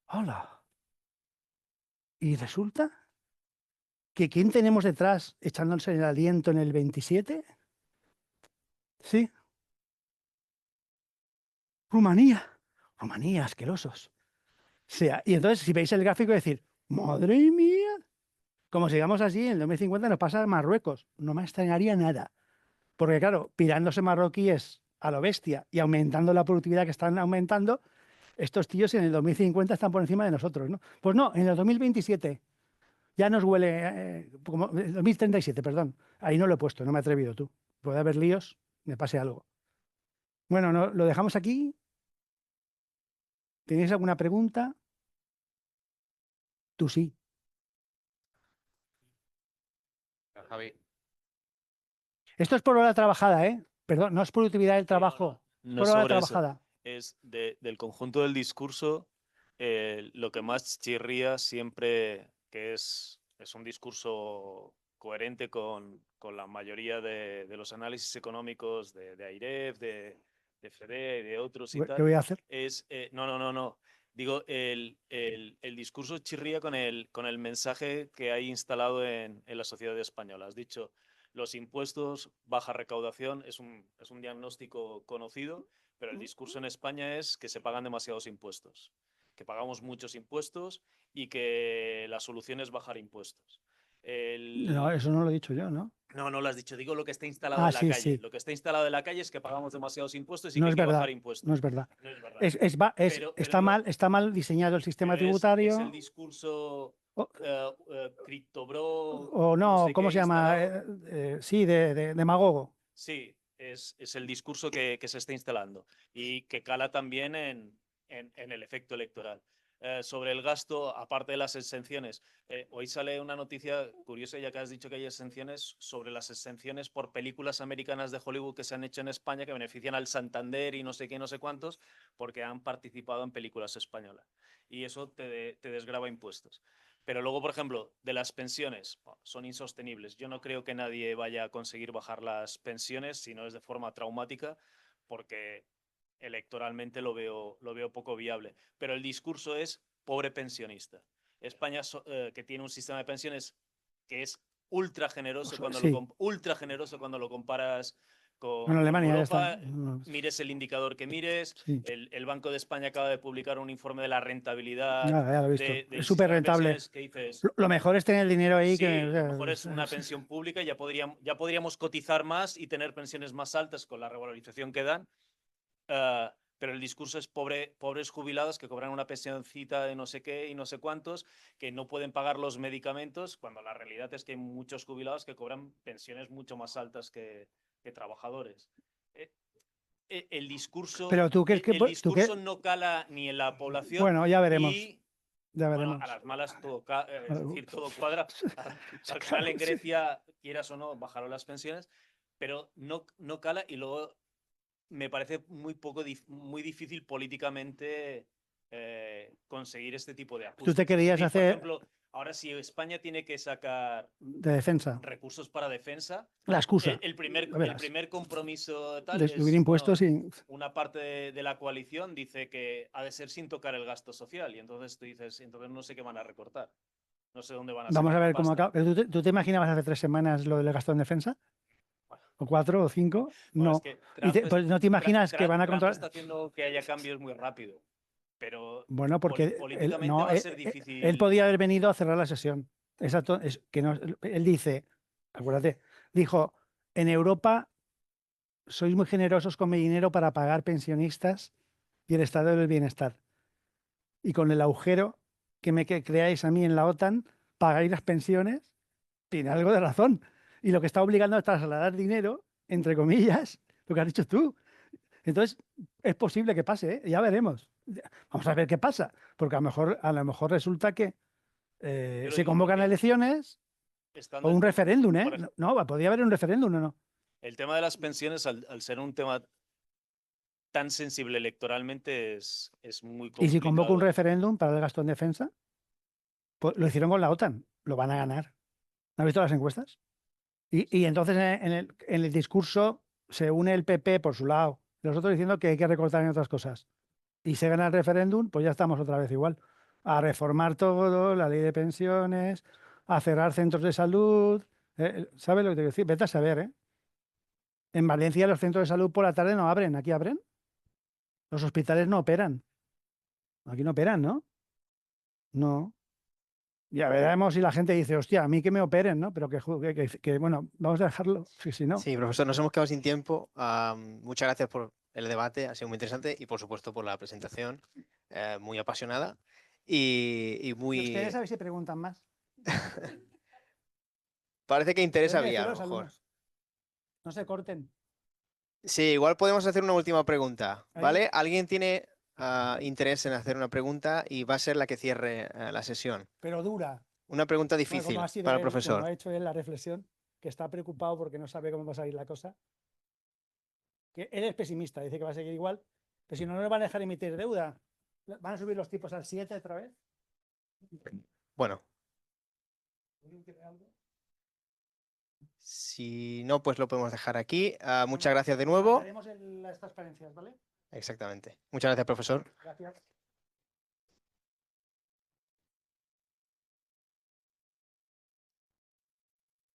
¡Hala! Y resulta que ¿quién tenemos detrás echándose el aliento en el 27? Sí. Rumanía. Rumanía, asquerosos. O sea, y entonces, si veis el gráfico, decir, madre mía, como sigamos así, en el 2050 nos pasa a Marruecos. No me extrañaría nada. Porque, claro, pirándose marroquíes a lo bestia y aumentando la productividad que están aumentando, estos tíos en el 2050 están por encima de nosotros, ¿no? Pues no, en el 2027 ya nos huele, como 2037, perdón. Ahí no lo he puesto, no me he atrevido tú. Puede haber líos, me pase algo. Bueno, no, lo dejamos aquí. ¿Tenéis alguna pregunta? Tú sí. Javi. Esto es por hora trabajada, ¿eh? Perdón, no es productividad del trabajo. No Por es hora sobre eso. trabajada. Es del conjunto del discurso, lo que más chirría siempre, que es un discurso coherente con la mayoría de los análisis económicos de AIREF, de FD y de otros y ¿Qué tal, voy a hacer? es, no. Digo, el discurso chirría con el mensaje que hay instalado en la sociedad española. Has dicho, los impuestos, baja recaudación, es un diagnóstico conocido, pero el discurso en España es que se pagan demasiados impuestos, que pagamos muchos impuestos y que la solución es bajar impuestos. No, eso no lo he dicho yo, ¿no? No lo has dicho. Digo lo que está instalado Ah, en la sí, calle. sí. Lo que está instalado en la calle es que pagamos demasiados impuestos y No que hay es que verdad. bajar impuestos. No es verdad. No es verdad. Está Pero mal diseñado el sistema pero tributario. es el discurso O- criptobro. O no, sé ¿cómo qué se llama? instalado. Sí, de demagogo. Sí, es el discurso que se está instalando y que cala también en el efecto electoral. sobre el gasto, aparte de las exenciones. Hoy sale una noticia curiosa, ya que has dicho que hay exenciones, sobre las exenciones por películas americanas de Hollywood que se han hecho en España, que benefician al Santander y no sé qué, no sé cuántos, porque han participado en películas españolas. Y eso te desgrava impuestos. Pero luego, por ejemplo, de las pensiones, son insostenibles. Yo no creo que nadie vaya a conseguir bajar las pensiones si no es de forma traumática, porque electoralmente lo veo poco viable. Pero el discurso es pobre pensionista. España, que tiene un sistema de pensiones que es ultra generoso Sí. ultra generoso cuando lo comparas Con con Alemania ya Europa. está. No, Mires el indicador que mires. sí. El Banco de España acaba de publicar un informe de la rentabilidad Ya lo he visto. del Es súper sistema de rentable. pensiones que dices, Lo mejor es tener el dinero ahí sí, que. lo mejor es una pensión pública y ya podríamos cotizar más y tener pensiones más altas con la revalorización que dan. Pero el discurso es pobres jubilados que cobran una pensioncita de no sé qué y no sé cuántos, que no pueden pagar los medicamentos, cuando la realidad es que hay muchos jubilados que cobran pensiones mucho más altas que trabajadores. El discurso, Pero tú crees que. el discurso no cala ni en la población. Bueno, ya veremos. Y Ya bueno, veremos. a las malas todo, es decir, todo cuadra. Al final en Grecia, quieras o no, bajaron las pensiones, pero no cala, y luego me parece muy difícil políticamente conseguir este tipo de ajustes. Tú te querías Es decir, hacer por ejemplo, ahora si España tiene que sacar de defensa. recursos para defensa, La excusa. el primer compromiso tal De es, subir impuestos bueno, y. una parte de la coalición dice que ha de ser sin tocar el gasto social, y entonces tú dices, entonces no sé qué van a recortar, no sé dónde van a Vamos sacar a la ver cómo pasta. acaba. ¿Pero ¿Tú te imaginabas hace 3 semanas lo del gasto en defensa? ¿O 4 o 5? Bueno, No. es que Trump Pues no te imaginas que van a Trump controlar. está haciendo que haya cambios muy rápido, pero Bueno, porque políticamente va a ser difícil. él podía haber venido a cerrar la sesión. Exacto. Que no, él dice, acuérdate, dijo, en Europa sois muy generosos con mi dinero para pagar pensionistas y el estado del bienestar. Y con el agujero que creáis a mí en la OTAN, pagáis las pensiones, tiene algo de razón. Y lo que está obligando a trasladar dinero, entre comillas, lo que has dicho tú. Entonces, es posible que pase, ¿eh? Ya veremos. Vamos a ver qué pasa, porque a lo mejor resulta que Yo lo se digo convocan porque elecciones estando o un referéndum, ¿eh? por ej- No, podría haber un referéndum, ¿no? el tema de las pensiones, al ser un tema tan sensible electoralmente, es muy Y si convoca un complicado. referéndum para el gasto en defensa, pues lo hicieron con la OTAN, lo van a ganar. ¿No has visto las encuestas? Y entonces en el discurso se une el PP por su lado, los otros diciendo que hay que recortar en otras cosas. Y se gana el referéndum, pues ya estamos otra vez igual. A reformar todo, la ley de pensiones, a cerrar centros de salud. ¿Sabes lo que te quiero decir? Vete a saber, ¿eh? En Valencia los centros de salud por la tarde no abren. ¿Aquí abren? Los hospitales no operan. Aquí no operan, ¿no? No. Ya veremos si la gente dice, hostia, a mí que me operen, ¿no? Pero bueno, vamos a dejarlo. Si no. Sí, profesor, nos hemos quedado sin tiempo. Muchas gracias por el debate, ha sido muy interesante, y por supuesto por la presentación, muy apasionada y muy... Ustedes a ver si preguntan más. Parece que interés Pueden había, a decir lo los mejor. alumnos. No se corten. Sí, igual podemos hacer una última pregunta, Ahí. ¿vale? ¿Alguien tiene interés en hacer una pregunta y va a ser la que cierre la sesión? Pero dura. Una pregunta Bueno, difícil como ha sido para el él, como profesor. ha hecho él la reflexión, que está preocupado porque no sabe cómo va a salir la cosa. Que él es pesimista, dice que va a seguir igual, pero si no, no le van a dejar emitir deuda. ¿Van a subir los tipos al 7 otra vez? Bueno, si no, pues lo podemos dejar aquí. Muchas gracias de nuevo. Haremos las transparencias, ¿vale? Exactamente. Muchas gracias, profesor. Gracias.